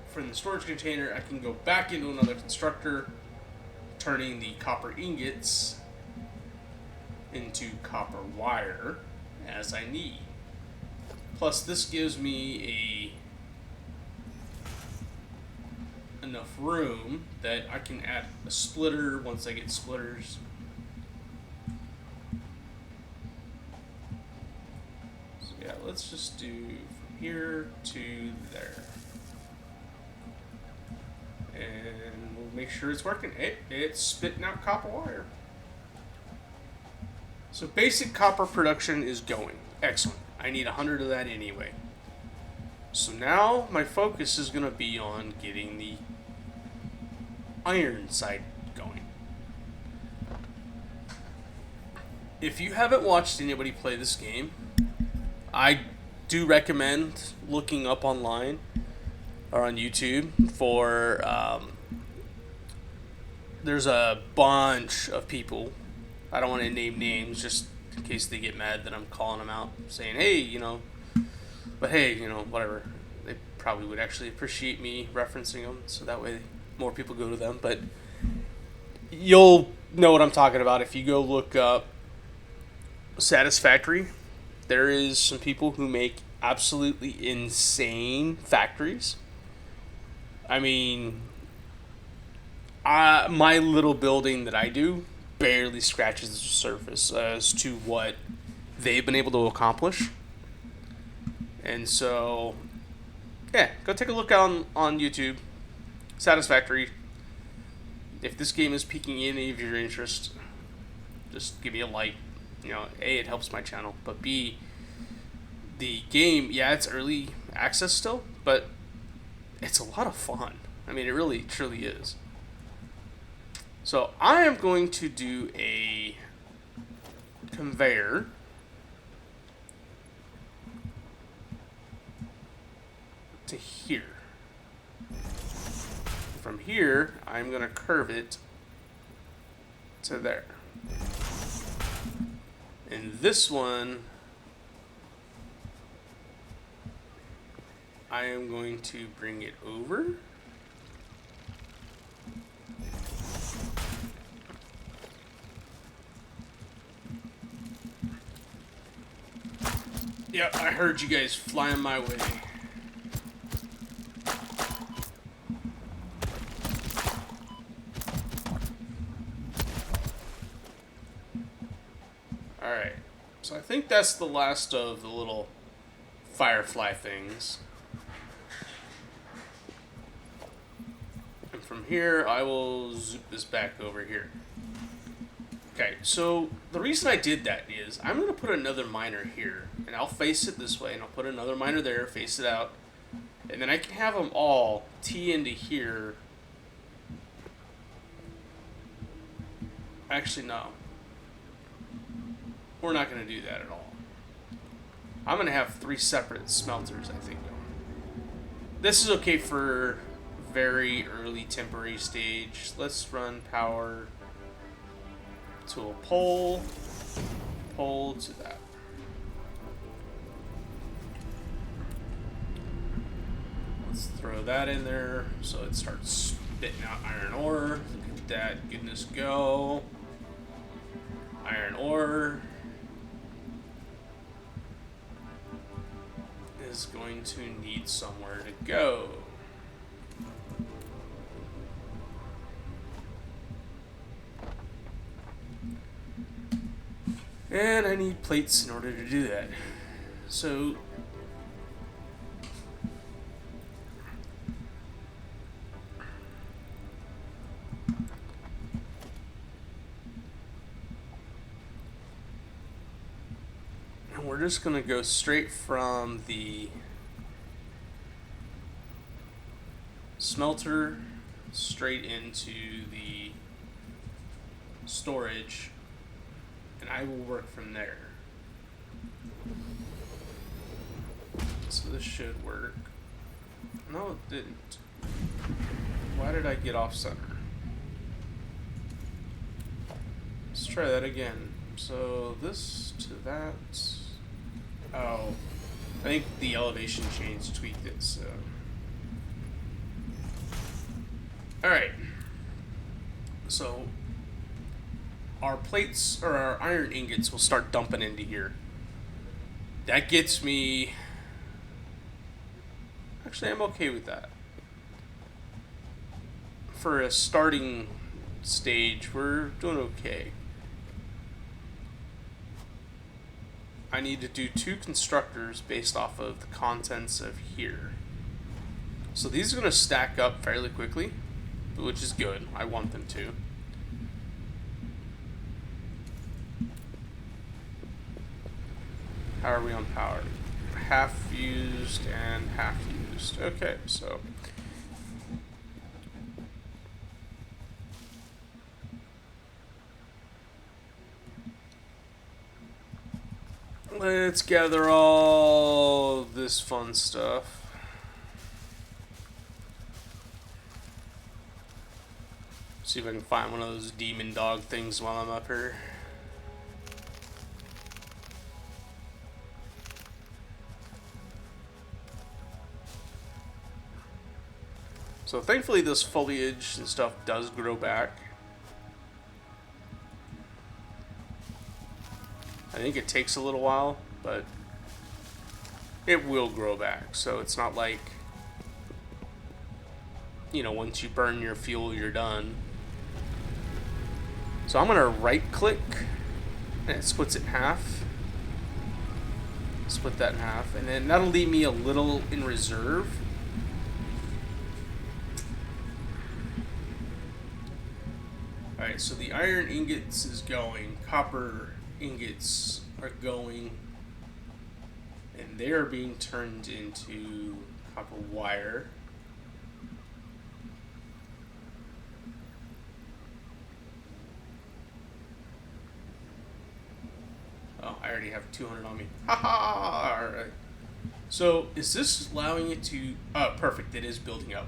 From the storage container, I can go back into another constructor, turning the copper ingots into copper wire as I need. Plus, this gives me enough room that I can add a splitter once I get splitters. So yeah, let's just do from here to there. And we'll make sure it's working. It's spitting out copper wire. So basic copper production is going. Excellent. I need 100 of that anyway. So now my focus is going to be on getting the iron side going. If you haven't watched anybody play this game, I do recommend looking up online or on YouTube for there's a bunch of people. I don't want to name names just in case they get mad that I'm calling them out, saying, hey, but hey, whatever. They probably would actually appreciate me referencing them, so that way more people go to them. But you'll know what I'm talking about if you go look up Satisfactory. There is some people who make absolutely insane factories. I mean, my little building that I do barely scratches the surface as to what they've been able to accomplish. And so, yeah, go take a look on YouTube. Satisfactory. If this game is piquing any of your interest, just give me a like. A, it helps my channel, but B, the game, yeah, it's early access still, but it's a lot of fun. I mean, it really, truly is. So I am going to do a conveyor to here. From here, I'm going to curve it to there. And this one, I am going to bring it over. Yeah, I heard you guys flying my way. Alright, so I think that's the last of the little firefly things. from here, I will zoop this back over here. Okay, so the reason I did that is I'm going to put another miner here, and I'll face it this way, and I'll put another miner there, face it out, and then I can have them all tee into here. Actually, no. We're not going to do that at all. I'm going to have 3 separate smelters, I think. This is okay for very early temporary stage. Let's run power to a pole to that. Let's throw that in there so it starts spitting out iron ore. Look at that goodness go. Iron ore is going to need somewhere to go. And I need plates in order to do that. So and we're just going to go straight from the smelter straight into the storage, and I will work from there. So this should work. No, it didn't. Why did I get off center? Let's try that again. So this to that. Oh, I think the elevation change tweaked it, so. Alright. So our plates, or our iron ingots, will start dumping into here. That gets me... Actually, I'm okay with that. For a starting stage, we're doing okay. I need to do 2 constructors based off of the contents of here. So these are going to stack up fairly quickly, which is good. I want them to. How are we on power? Half used and half used. Okay, so let's gather all this fun stuff. See if I can find one of those demon dog things while I'm up here. So thankfully this foliage and stuff does grow back. I think it takes a little while, but it will grow back. So it's not like, you know, once you burn your fuel, you're done. So I'm gonna right click and it splits it in half. Split that in half, and then that'll leave me a little in reserve. Alright, so the iron ingots is going, copper ingots are going, and they are being turned into copper wire. Oh, I already have 200 on me. Haha! Alright. So, is this allowing it to... Oh, perfect. It is building up.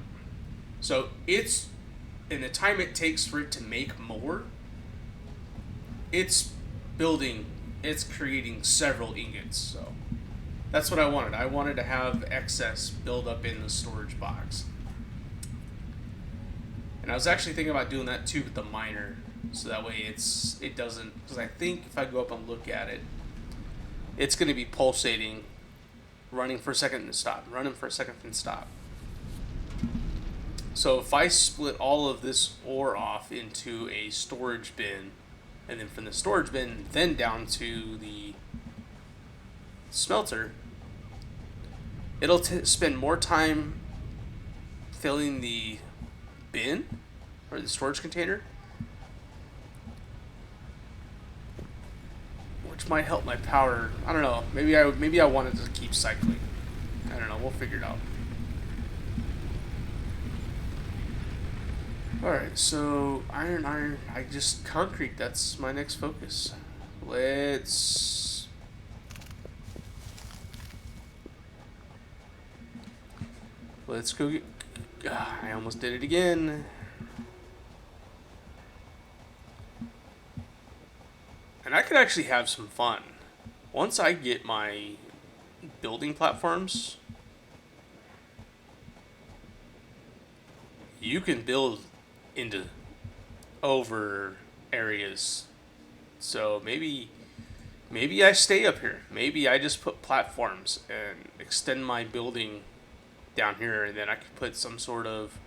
So, it's... in the time it takes for it to make more, it's building, it's creating several ingots. So that's what I wanted. I wanted to have excess build up in the storage box. And I was actually thinking about doing that too with the miner, so that way it doesn't, because I think if I go up and look at it, it's going to be pulsating, running for a second and stop, running for a second and stop. So if I split all of this ore off into a storage bin, and then from the storage bin, then down to the smelter, it'll spend more time filling the bin bin or the storage container, which might help my power. I don't know. Maybe I wanted to keep cycling. I don't know. We'll figure it out. Alright, so iron. I just concrete. That's my next focus. Let's go get. I almost did it again. And I could actually have some fun. Once I get my building platforms, you can build into over areas. So maybe I stay up here. Maybe I just put platforms and extend my building down here, and then I could put some sort of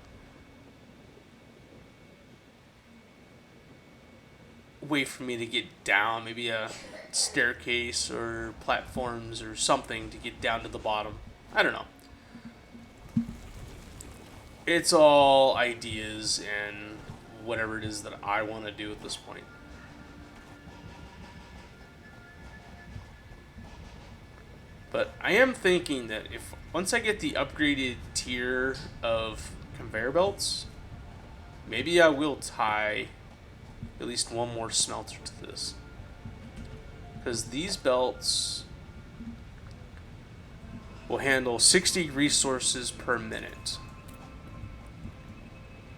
way for me to get down, maybe a staircase or platforms or something to get down to the bottom. I don't know. It's all ideas and whatever it is that I want to do at this point. But I am thinking that if once I get the upgraded tier of conveyor belts, maybe I will tie at least one more smelter to this. Because these belts will handle 60 resources per minute.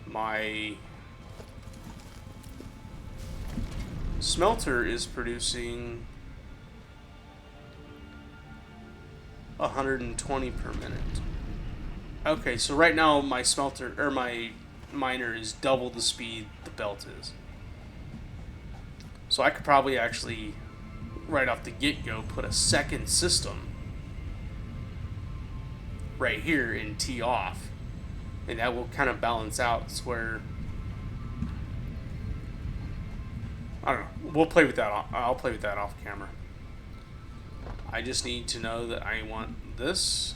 My smelter is producing 120 per minute. Okay, so right now my smelter or my miner is double the speed the belt is. So I could probably actually right off the get-go put a second system right here and tee off, and that will kind of balance out. It's where I don't know. We'll play with that. I'll play with that off camera. I just need to know that I want this.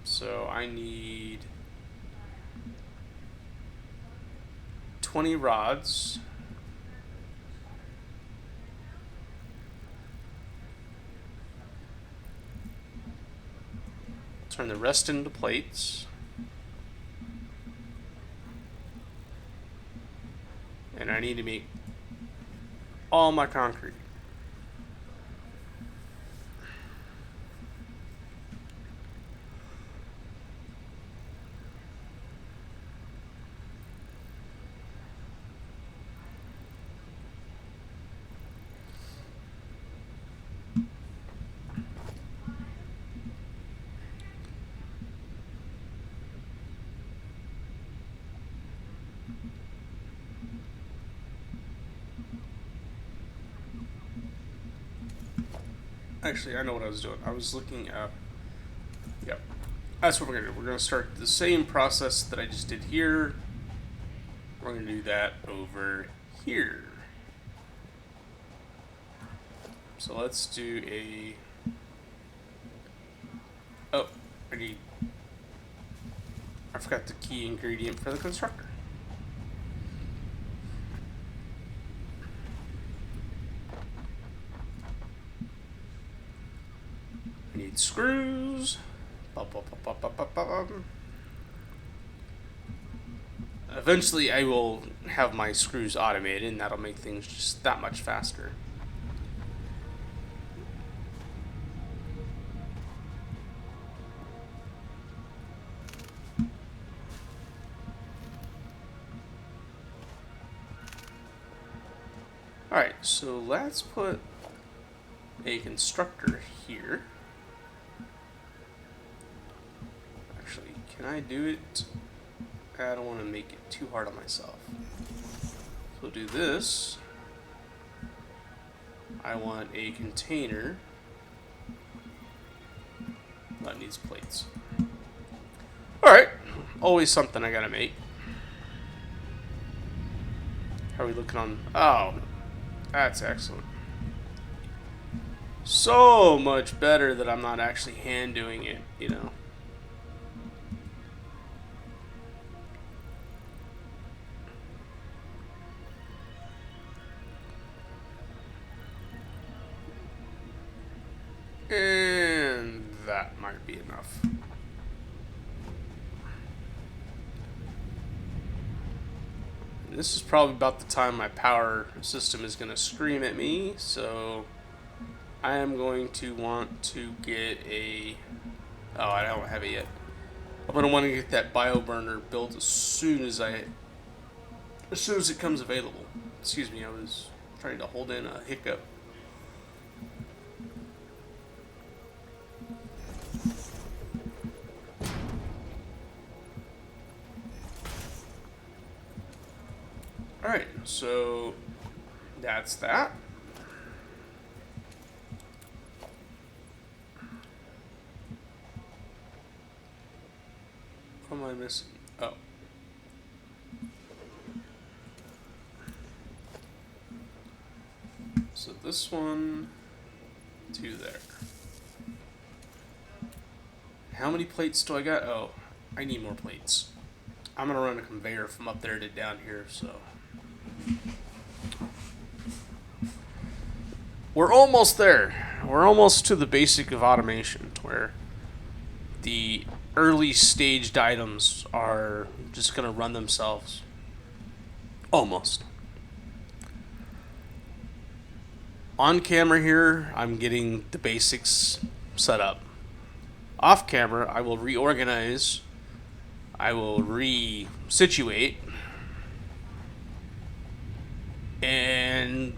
So I need 20 rods. Turn the rest into plates. And I need to make all my concrete. Actually, I know what I was doing. I was looking at... Yep. That's what we're going to do. We're going to start the same process that I just did here. We're going to do that over here. So let's do a... Oh, I forgot the key ingredient for the constructor. Need screws. Eventually I will have my screws automated, and that'll make things just that much faster. Alright, so let's put a constructor here. Actually, can I do it? I don't want to make it too hard on myself. So we'll do this. I want a container that needs plates. Alright, always something I gotta make. How are we looking on? Oh, that's excellent. So much better that I'm not actually hand doing it, you know. And that might be enough. This is probably about the time my power system is going to scream at me, so I am going to want to get a... Oh, I don't have it yet. I'm going to want to get that bio burner built as soon as it comes available. Excuse me, I was trying to hold in a hiccup. Alright, so that's that. What am I missing? Oh. So this one to there. How many plates do I got? Oh, I need more plates. I'm gonna run a conveyor from up there to down here, so. We're almost there. We're almost to the basic of automation, where the early staged items are just gonna run themselves. Almost. On camera here, I'm getting the basics set up. Off camera, I will reorganize. I will re-situate. And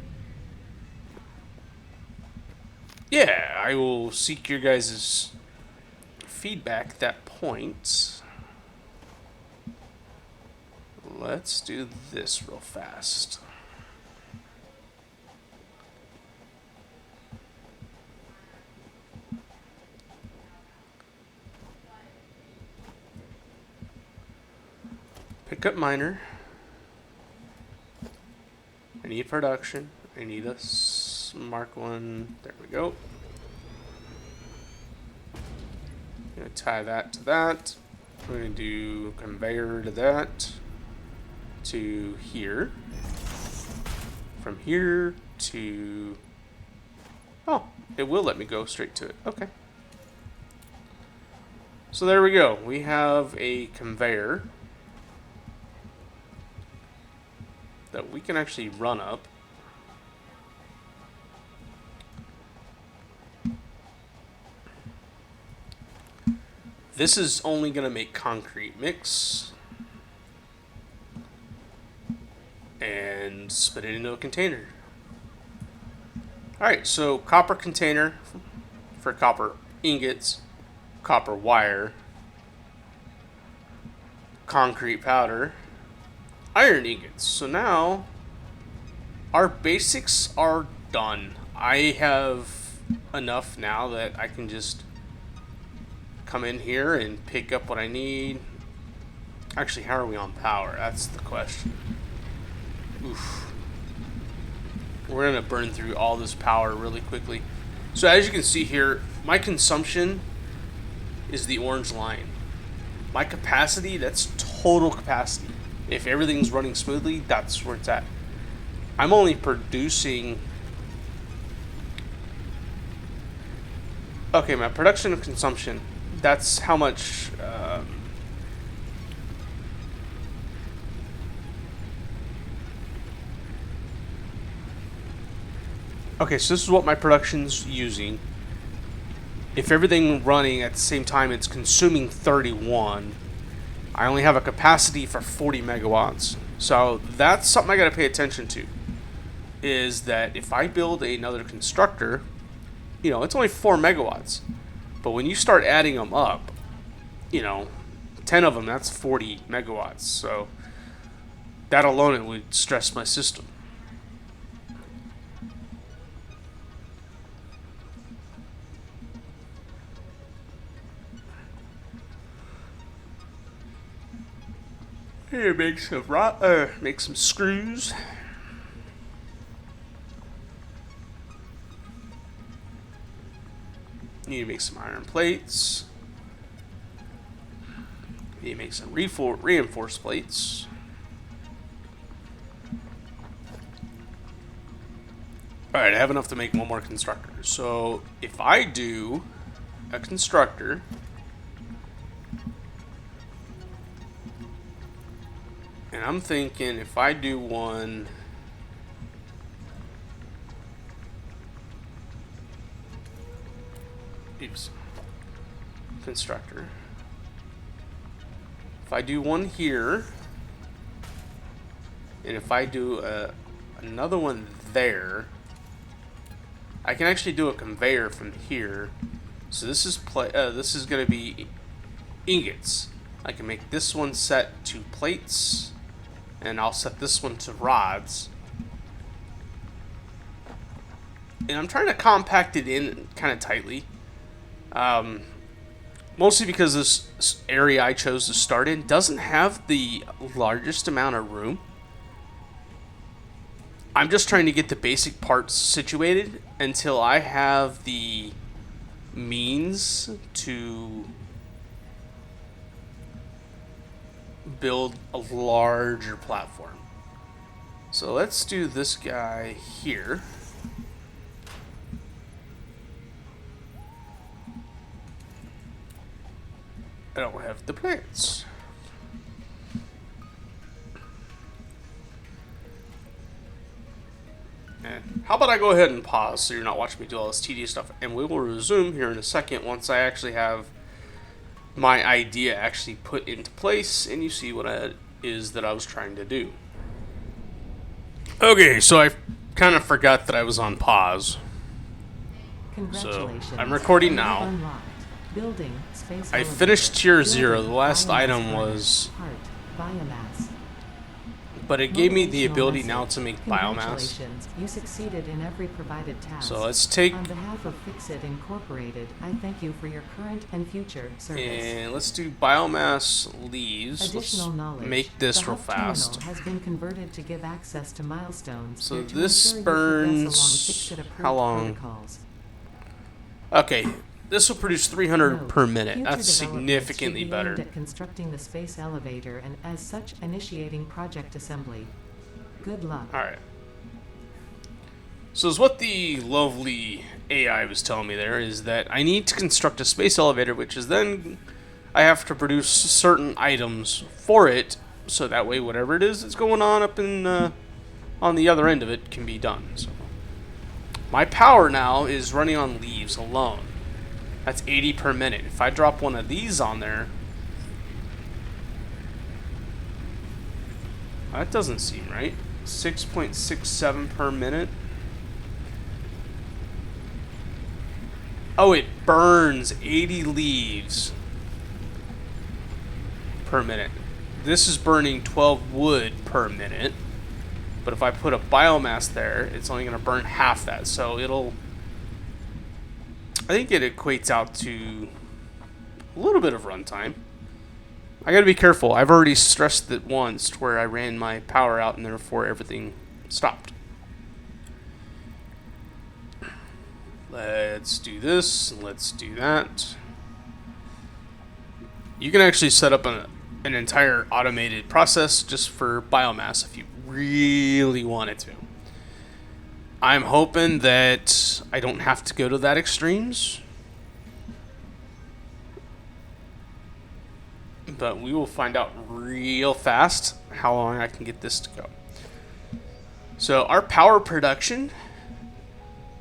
yeah, I will seek your guys' feedback at that point. Let's do this real fast. Pick up miner. I need production. I need a mark one. There we go. I'm going to tie that to that. I'm going to do conveyor to that. To here. From here to... Oh, it will let me go straight to it. Okay. So there we go. We have a conveyor that we can actually run up. This is only going to make concrete mix and spit it into a container. Alright, so copper container for copper ingots, copper wire, concrete powder, iron ingots. So now our basics are done. I have enough now that I can just come in here and pick up what I need. Actually, how are we on power? That's the question. Oof. We're gonna burn through all this power really quickly. So as you can see here, my consumption is the orange line. My capacity, that's total capacity. If everything's running smoothly, that's where it's at. I'm only producing... Okay, my production and consumption, that's how much... Okay, so this is what my production's using. If everything running at the same time, it's consuming 31. I only have a capacity for 40 megawatts. So that's something I gotta pay attention to. Is that if I build another constructor, you know, it's only 4 megawatts. But when you start adding them up, you know, 10 of them, that's 40 megawatts. So that alone, it would stress my system. Here, make some screws. Need to make some iron plates. Need to make some reinforced plates. Alright, I have enough to make one more constructor. So, if I do a constructor, and I'm thinking if I do one, oops, constructor. If I do one here, and if I do another one there, I can actually do a conveyor from here. So this is going to be ingots. I can make this one set to plates, and I'll set this one to rods. And I'm trying to compact it in kind of tightly. Mostly because this area I chose to start in doesn't have the largest amount of room. I'm just trying to get the basic parts situated until I have the means to build a larger platform. So let's do this guy here. I don't have the plants. And how about I go ahead and pause so you're not watching me do all this tedious stuff, and we will resume here in a second once I actually have my idea actually put into place and you see what it is that I was trying to do. Okay, so I kind of forgot that I was on pause. So I'm recording now. Building space I finished tier 0. The last item was, but it gave me the ability now to make biomass. You succeeded in every provided task. So let's take, on behalf of Fixit Incorporated, I thank you for your current and future service. And let's do biomass leaves. Additional Let's knowledge. make this The real hub fast. terminal has been converted to give access to milestones. So to this ensure you progress along burns Fixit-approved how long? protocols. Okay, this will produce 300 Note, per minute. future That's developments significantly should be better. aimed at constructing the space elevator and, as such, initiating project assembly. Good luck. Alright. So, is what the lovely AI was telling me there is that I need to construct a space elevator, which is then I have to produce certain items for it, so that way whatever it is that's going on up in on the other end of it can be done. So, my power now is running on leaves alone. That's 80 per minute. If I drop one of these on there, that doesn't seem right. 6.67 per minute. Oh, it burns 80 leaves per minute. This is burning 12 wood per minute. But if I put a biomass there, it's only going to burn half that. So it'll, I think it equates out to a little bit of runtime. I gotta be careful. I've already stressed it once where I ran my power out and therefore everything stopped. Let's do this, and let's do that. You can actually set up an entire automated process just for biomass if you really wanted to. I'm hoping that I don't have to go to that extremes. But we will find out real fast how long I can get this to go. So our power production,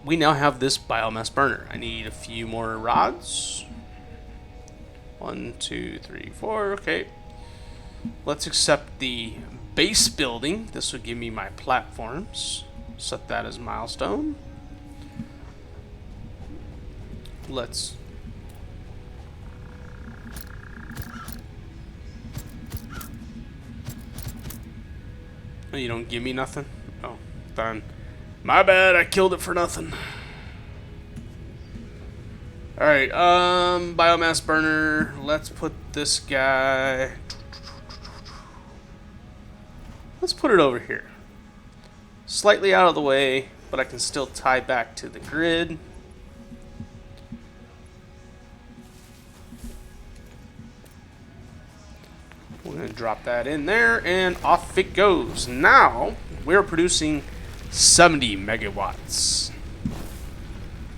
we now have this biomass burner. I need a few more rods. 1, 2, 3, 4. Okay. Let's accept the base building. This will give me my platforms. Set that as milestone. Let's you don't give me nothing? Oh, done. My bad, I killed it for nothing. Alright, biomass burner. Let's put this guy. Let's put it over here. Slightly out of the way, but I can still tie back to the grid. We're going to drop that in there, and off it goes. Now, we're producing 70 megawatts.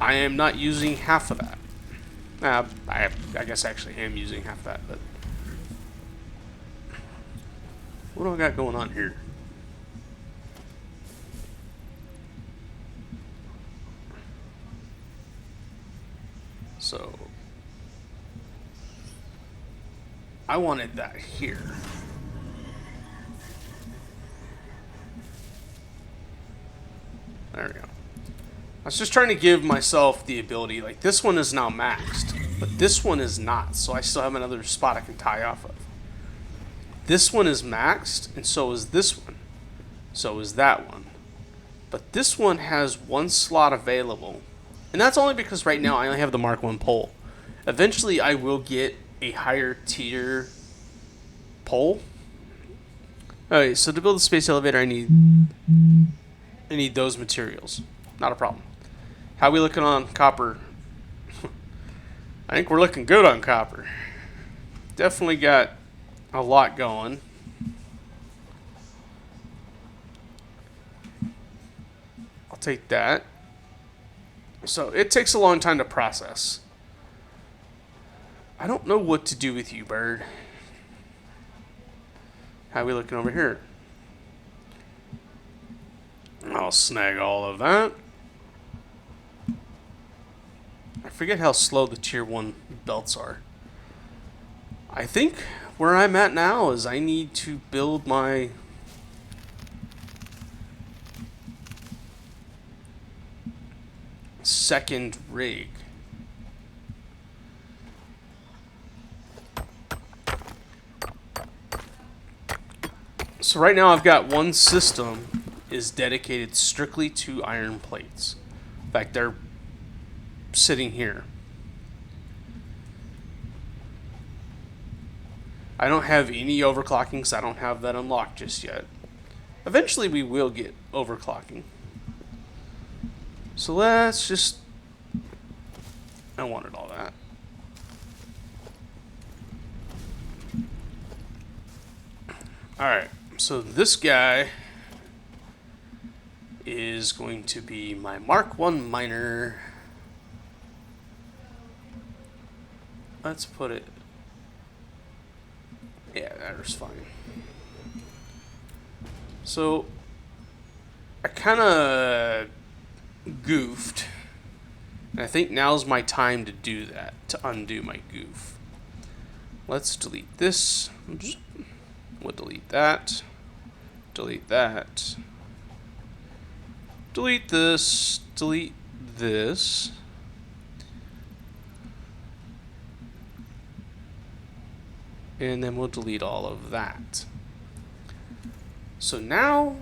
I am not using half of that. I guess I actually am using half that, but... What do I got going on here? So... I wanted that here. There we go. I was just trying to give myself the ability, like this one is now maxed, but this one is not, so I still have another spot I can tie off of. This one is maxed, and so is this one. So is that one. But this one has one slot available, and that's only because right now I only have the Mark 1 pole. Eventually I will get a higher tier pole. Okay, so to build the space elevator I need those materials. Not a problem. How we looking on copper? I think we're looking good on copper. Definitely got a lot going. I'll take that. So it takes a long time to process. I don't know what to do with you, bird. How we looking over here? I'll snag all of that. I forget how slow the tier 1 belts are. I think where I'm at now is I need to build my second rig. So right now I've got one system is dedicated strictly to iron plates. In fact, they're sitting here. I don't have any overclocking because I don't have that unlocked just yet. Eventually we will get overclocking. So let's just... I wanted all that. Alright, so this guy is going to be my Mark 1 miner. Let's put it... Yeah, that's fine. So, I kind of goofed. And I think now's my time to do that, to undo my goof. Let's delete this. We'll delete that. Delete that. Delete this. Delete this. And then we'll delete all of that. So now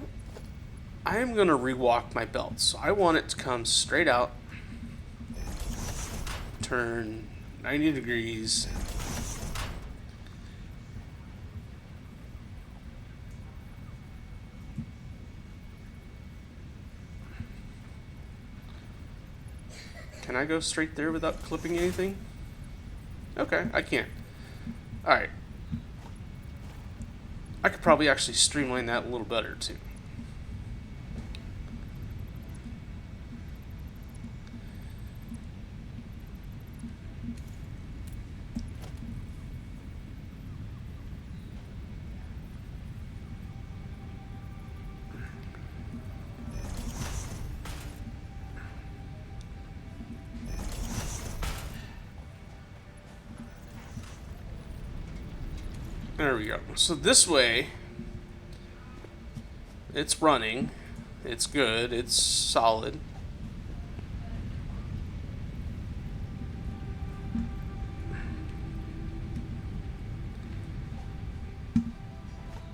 I am going to rewalk my belt. So I want it to come straight out, turn 90 degrees, can I go straight there without clipping anything? Okay, I can't. Alright. I could probably actually streamline that a little better too. There we go. So this way, it's running, it's good, it's solid.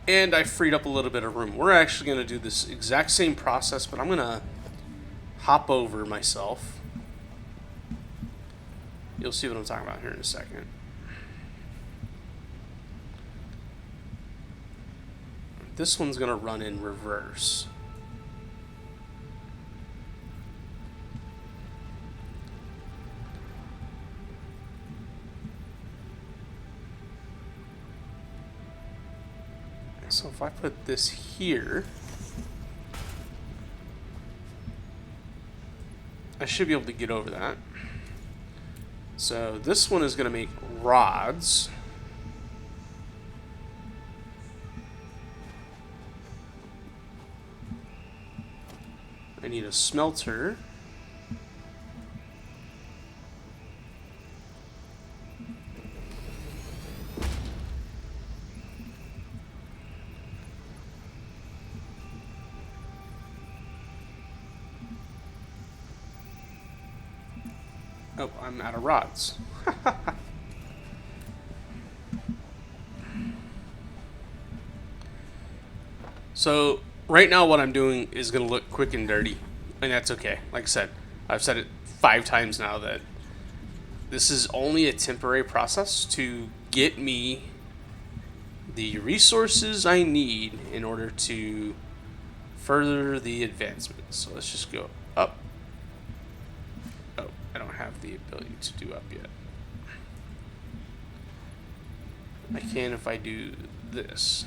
And I freed up a little bit of room. We're actually going to do this exact same process, but I'm going to hop over myself. You'll see what I'm talking about here in a second. This one's going to run in reverse. So if I put this here, I should be able to get over that. So this one is going to make rods. I need a smelter. Oh, I'm out of rods. So right now what I'm doing is going to look quick and dirty, and that's okay. Like I said, I've said it 5 times now that this is only a temporary process to get me the resources I need in order to further the advancement. So let's just go up. Oh, I don't have the ability to do up yet. I can if I do this.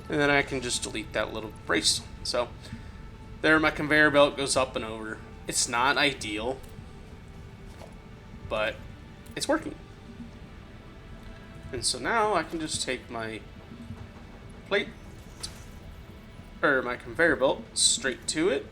And then I can just delete that little brace. So there my conveyor belt goes up and over. It's not ideal, but it's working. And so now I can just take my plate, or my conveyor belt, straight to it.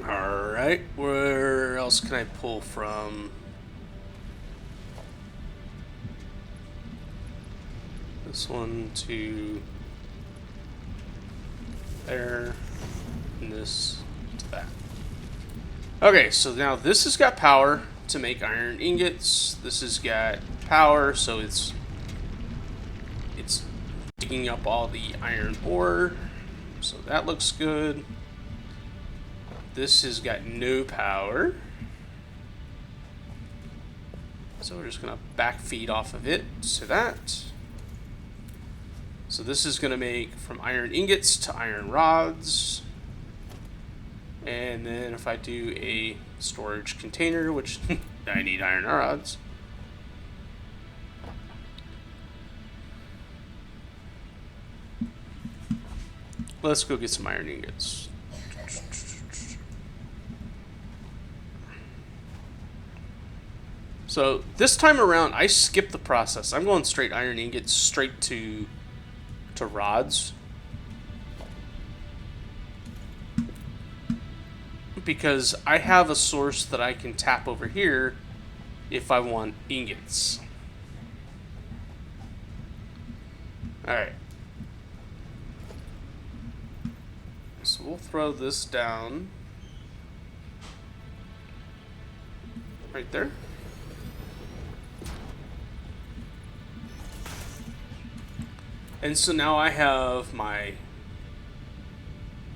Alright, where else can I pull from? This one to there, and this to that. Okay, so now this has got power to make iron ingots. This has got power, so it's digging up all the iron ore. So that looks good. This has got no power. So we're just going to backfeed off of it to that. So this is going to make from iron ingots to iron rods. And then if I do a storage container, which I need iron rods. Let's go get some iron ingots. So this time around, I skipped the process. I'm going straight iron ingots, straight to rods. Because I have a source that I can tap over here if I want ingots. Alright. So we'll throw this down right there. And so now I have my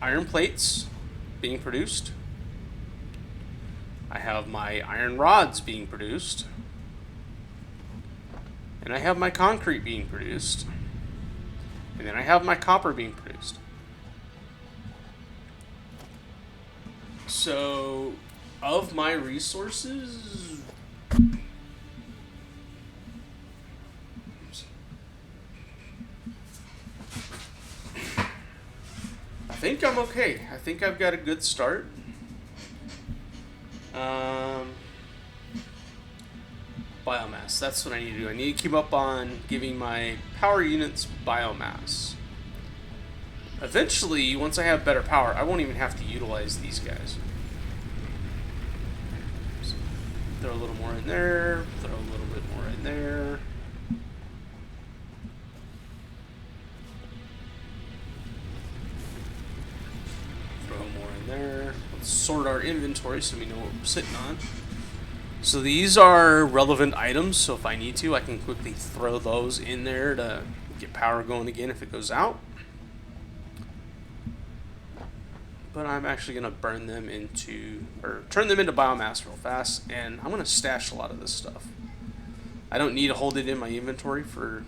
iron plates being produced. I have my iron rods being produced. And I have my concrete being produced. And then I have my copper being produced. So, of my resources, I think I'm okay. I think I've got a good start. Biomass, that's what I need to do. I need to keep up on giving my power units biomass. Eventually, once I have better power, I won't even have to utilize these guys. So throw a little more in there, throw a little bit more in there. Throw more in there. Let's sort our inventory so we know what we're sitting on. So these are relevant items, so if I need to, I can quickly throw those in there to get power going again if it goes out. But I'm actually going to burn them into, or turn them into biomass real fast, and I'm going to stash a lot of this stuff. I don't need to hold it in my inventory for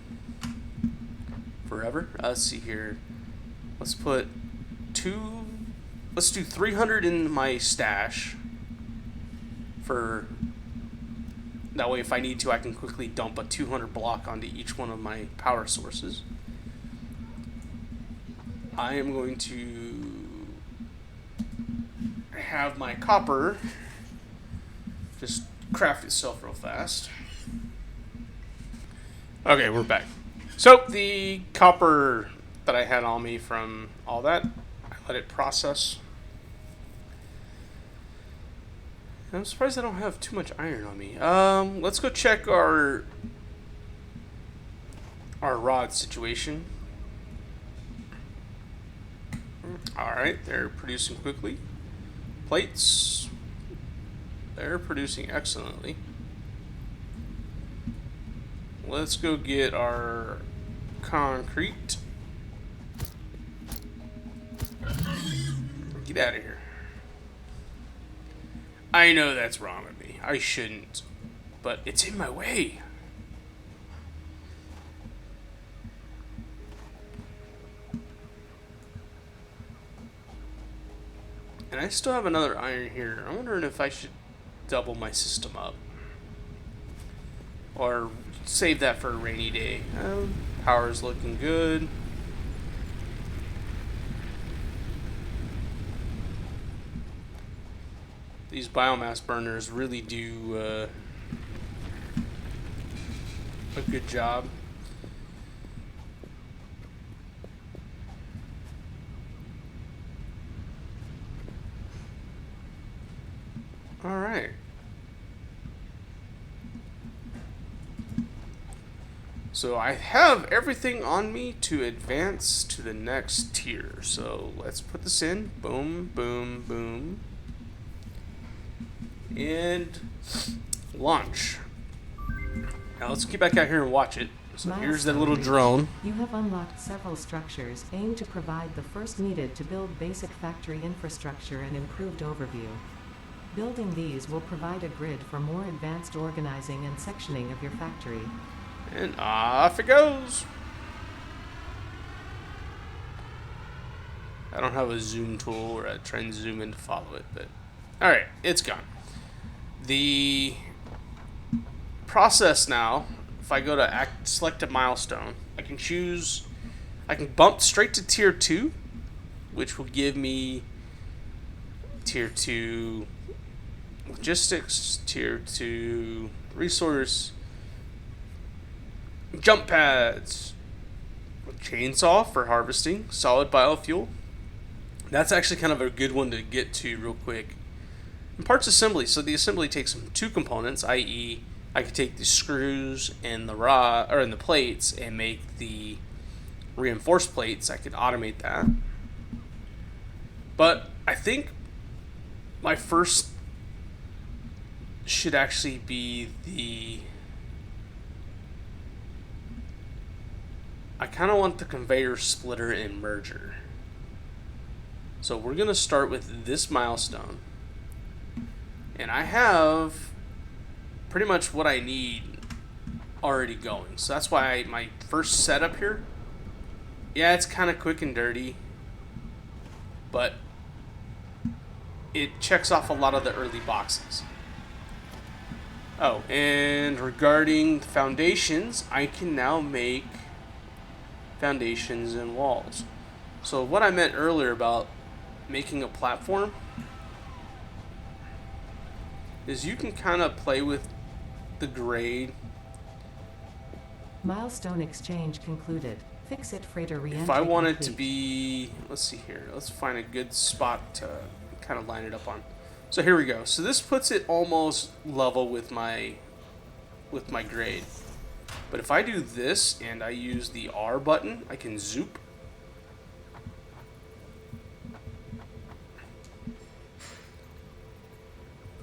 forever. Let's see here. Let's put let's do 300 in my stash for, that way if I need to, I can quickly dump a 200 block onto each one of my power sources. I am going to have my copper just craft itself real fast. Okay, we're back. So the copper that I had on me from all that, I let it process. I'm surprised I don't have too much iron on me. Let's go check our rod situation. Alright, they're producing quickly. Plates, they're producing excellently. Let's go get our concrete. Get out of here. I know that's wrong of me. I shouldn't. But it's in my way. And I still have another iron here. I'm wondering if I should double my system up. Or save that for a rainy day. Power's looking good. These biomass burners really do a good job. All right. So I have everything on me to advance to the next tier. So let's put this in. Boom, boom, boom. And launch. Now let's get back out here and watch it. So here's that little drone. You have unlocked several structures aimed to provide the first needed to build basic factory infrastructure and improved overview. Building these will provide a grid for more advanced organizing and sectioning of your factory. And off it goes. I don't have a zoom tool where I try and zoom in to follow it, but alright, it's gone. The process now, if I go to select a milestone, I can bump straight to tier 2, which will give me tier 2 logistics, tier 2 resource, jump pads, chainsaw for harvesting, solid biofuel. That's actually kind of a good one to get to real quick. And parts assembly. So the assembly takes two components, i.e., I could take the screws and the rod and the plates and make the reinforced plates. I could automate that. But I think my first should actually be I kind of want the conveyor splitter and merger. So we're going to start with this milestone. And I have pretty much what I need already going. So that's why my first setup here, yeah, it's kind of quick and dirty, but it checks off a lot of the early boxes. Oh, and regarding foundations, I can now make foundations and walls. So what I meant earlier about making a platform is you can kind of play with the grade. Milestone exchange concluded. Fix-it freighter re-entry If I want it complete. to be, let's see here, let's find a good spot to kind of line it up on. So here we go. So this puts it almost level with my grade. But if I do this and I use the R button, I can zoop.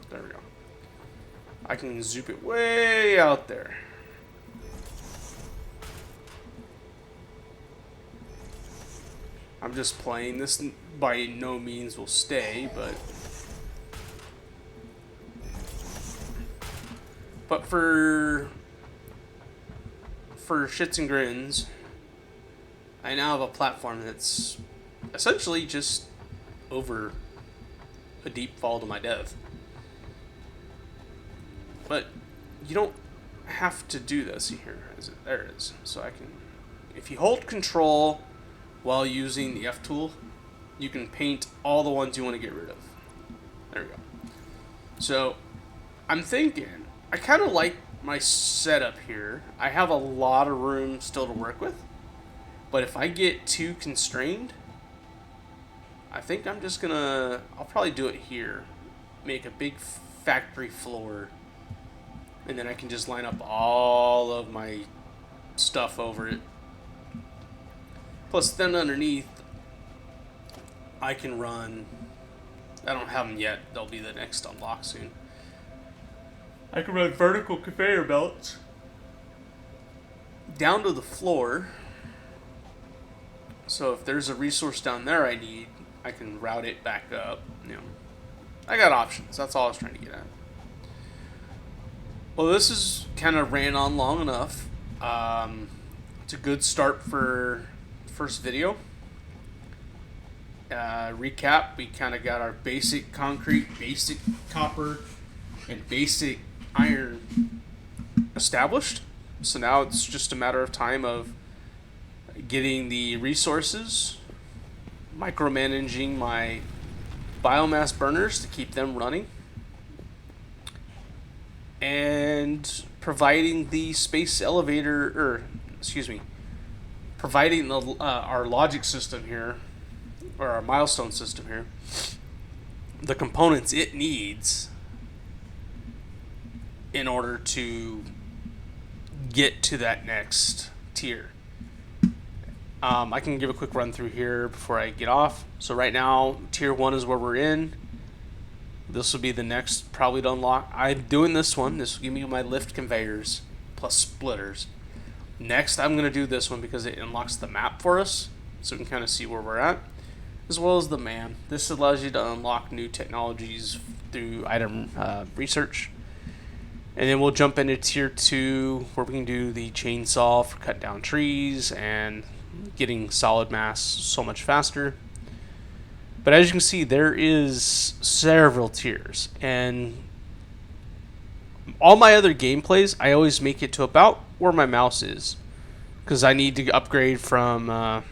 There we go. I can zoom it way out there. I'm just playing. This by no means will stay, but for shits and grins, I now have a platform that's essentially just over a deep fall to my death. But you don't have to do this here. There it is. So I can, if you hold control while using the F tool, you can paint all the ones you want to get rid of. There we go. So I'm thinking, I kind of like my setup here. I have a lot of room still to work with, but if I get too constrained, I think I'm just gonna, I'll probably do it here. Make a big factory floor, and then I can just line up all of my stuff over it. Plus, then underneath, I can run, I don't have them yet, they'll be the next unlock soon. I can run vertical conveyor belts down to the floor. So if there's a resource down there I need, I can route it back up. You know, I got options. That's all I was trying to get at. Well, this is kind of ran on long enough. It's a good start for first video. Recap, we kind of got our basic concrete, basic copper, and basic iron established. So now it's just a matter of time of getting the resources, micromanaging my biomass burners to keep them running, and providing the space elevator, or excuse me, providing the our logic system here, or our milestone system here, the components it needs in order to get to that next tier. I can give a quick run through here before I get off. So right now, tier 1 is where we're in. This will be the next probably to unlock. I'm doing this one. This will give me my lift conveyors plus splitters. Next, I'm going to do this one because it unlocks the map for us, so we can kind of see where we're at, as well as the man. This allows you to unlock new technologies through item research. And then we'll jump into tier 2, where we can do the chainsaw for cutting down trees and getting solid mass so much faster. But as you can see, there is several tiers, and all my other gameplays, I always make it to about where my mouse is, because I need to upgrade from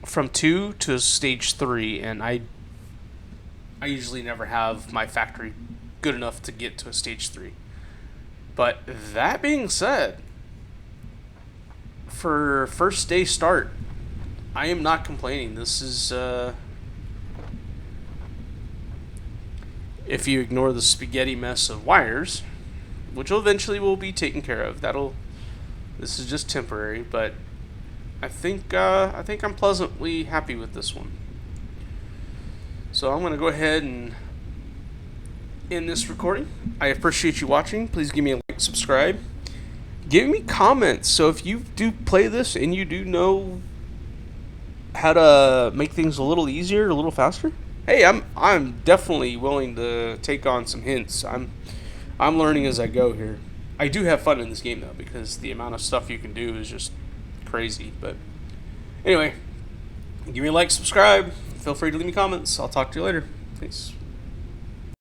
2 to stage 3, and I usually never have my factory good enough to get to a stage 3. But that being said, for first day start, I am not complaining. This is if you ignore the spaghetti mess of wires, which eventually will be taken care of. This is just temporary, but I think I'm pleasantly happy with this one. So I'm gonna go ahead and end this recording. I appreciate you watching. Please give me a like, subscribe, give me comments. So if you do play this and you do know how to make things a little easier, a little faster, hey, I'm definitely willing to take on some hints. I'm learning as I go here. I do have fun in this game though, because the amount of stuff you can do is just crazy. But anyway, give me a like, subscribe. Feel free to leave me comments. I'll talk to you later. Thanks.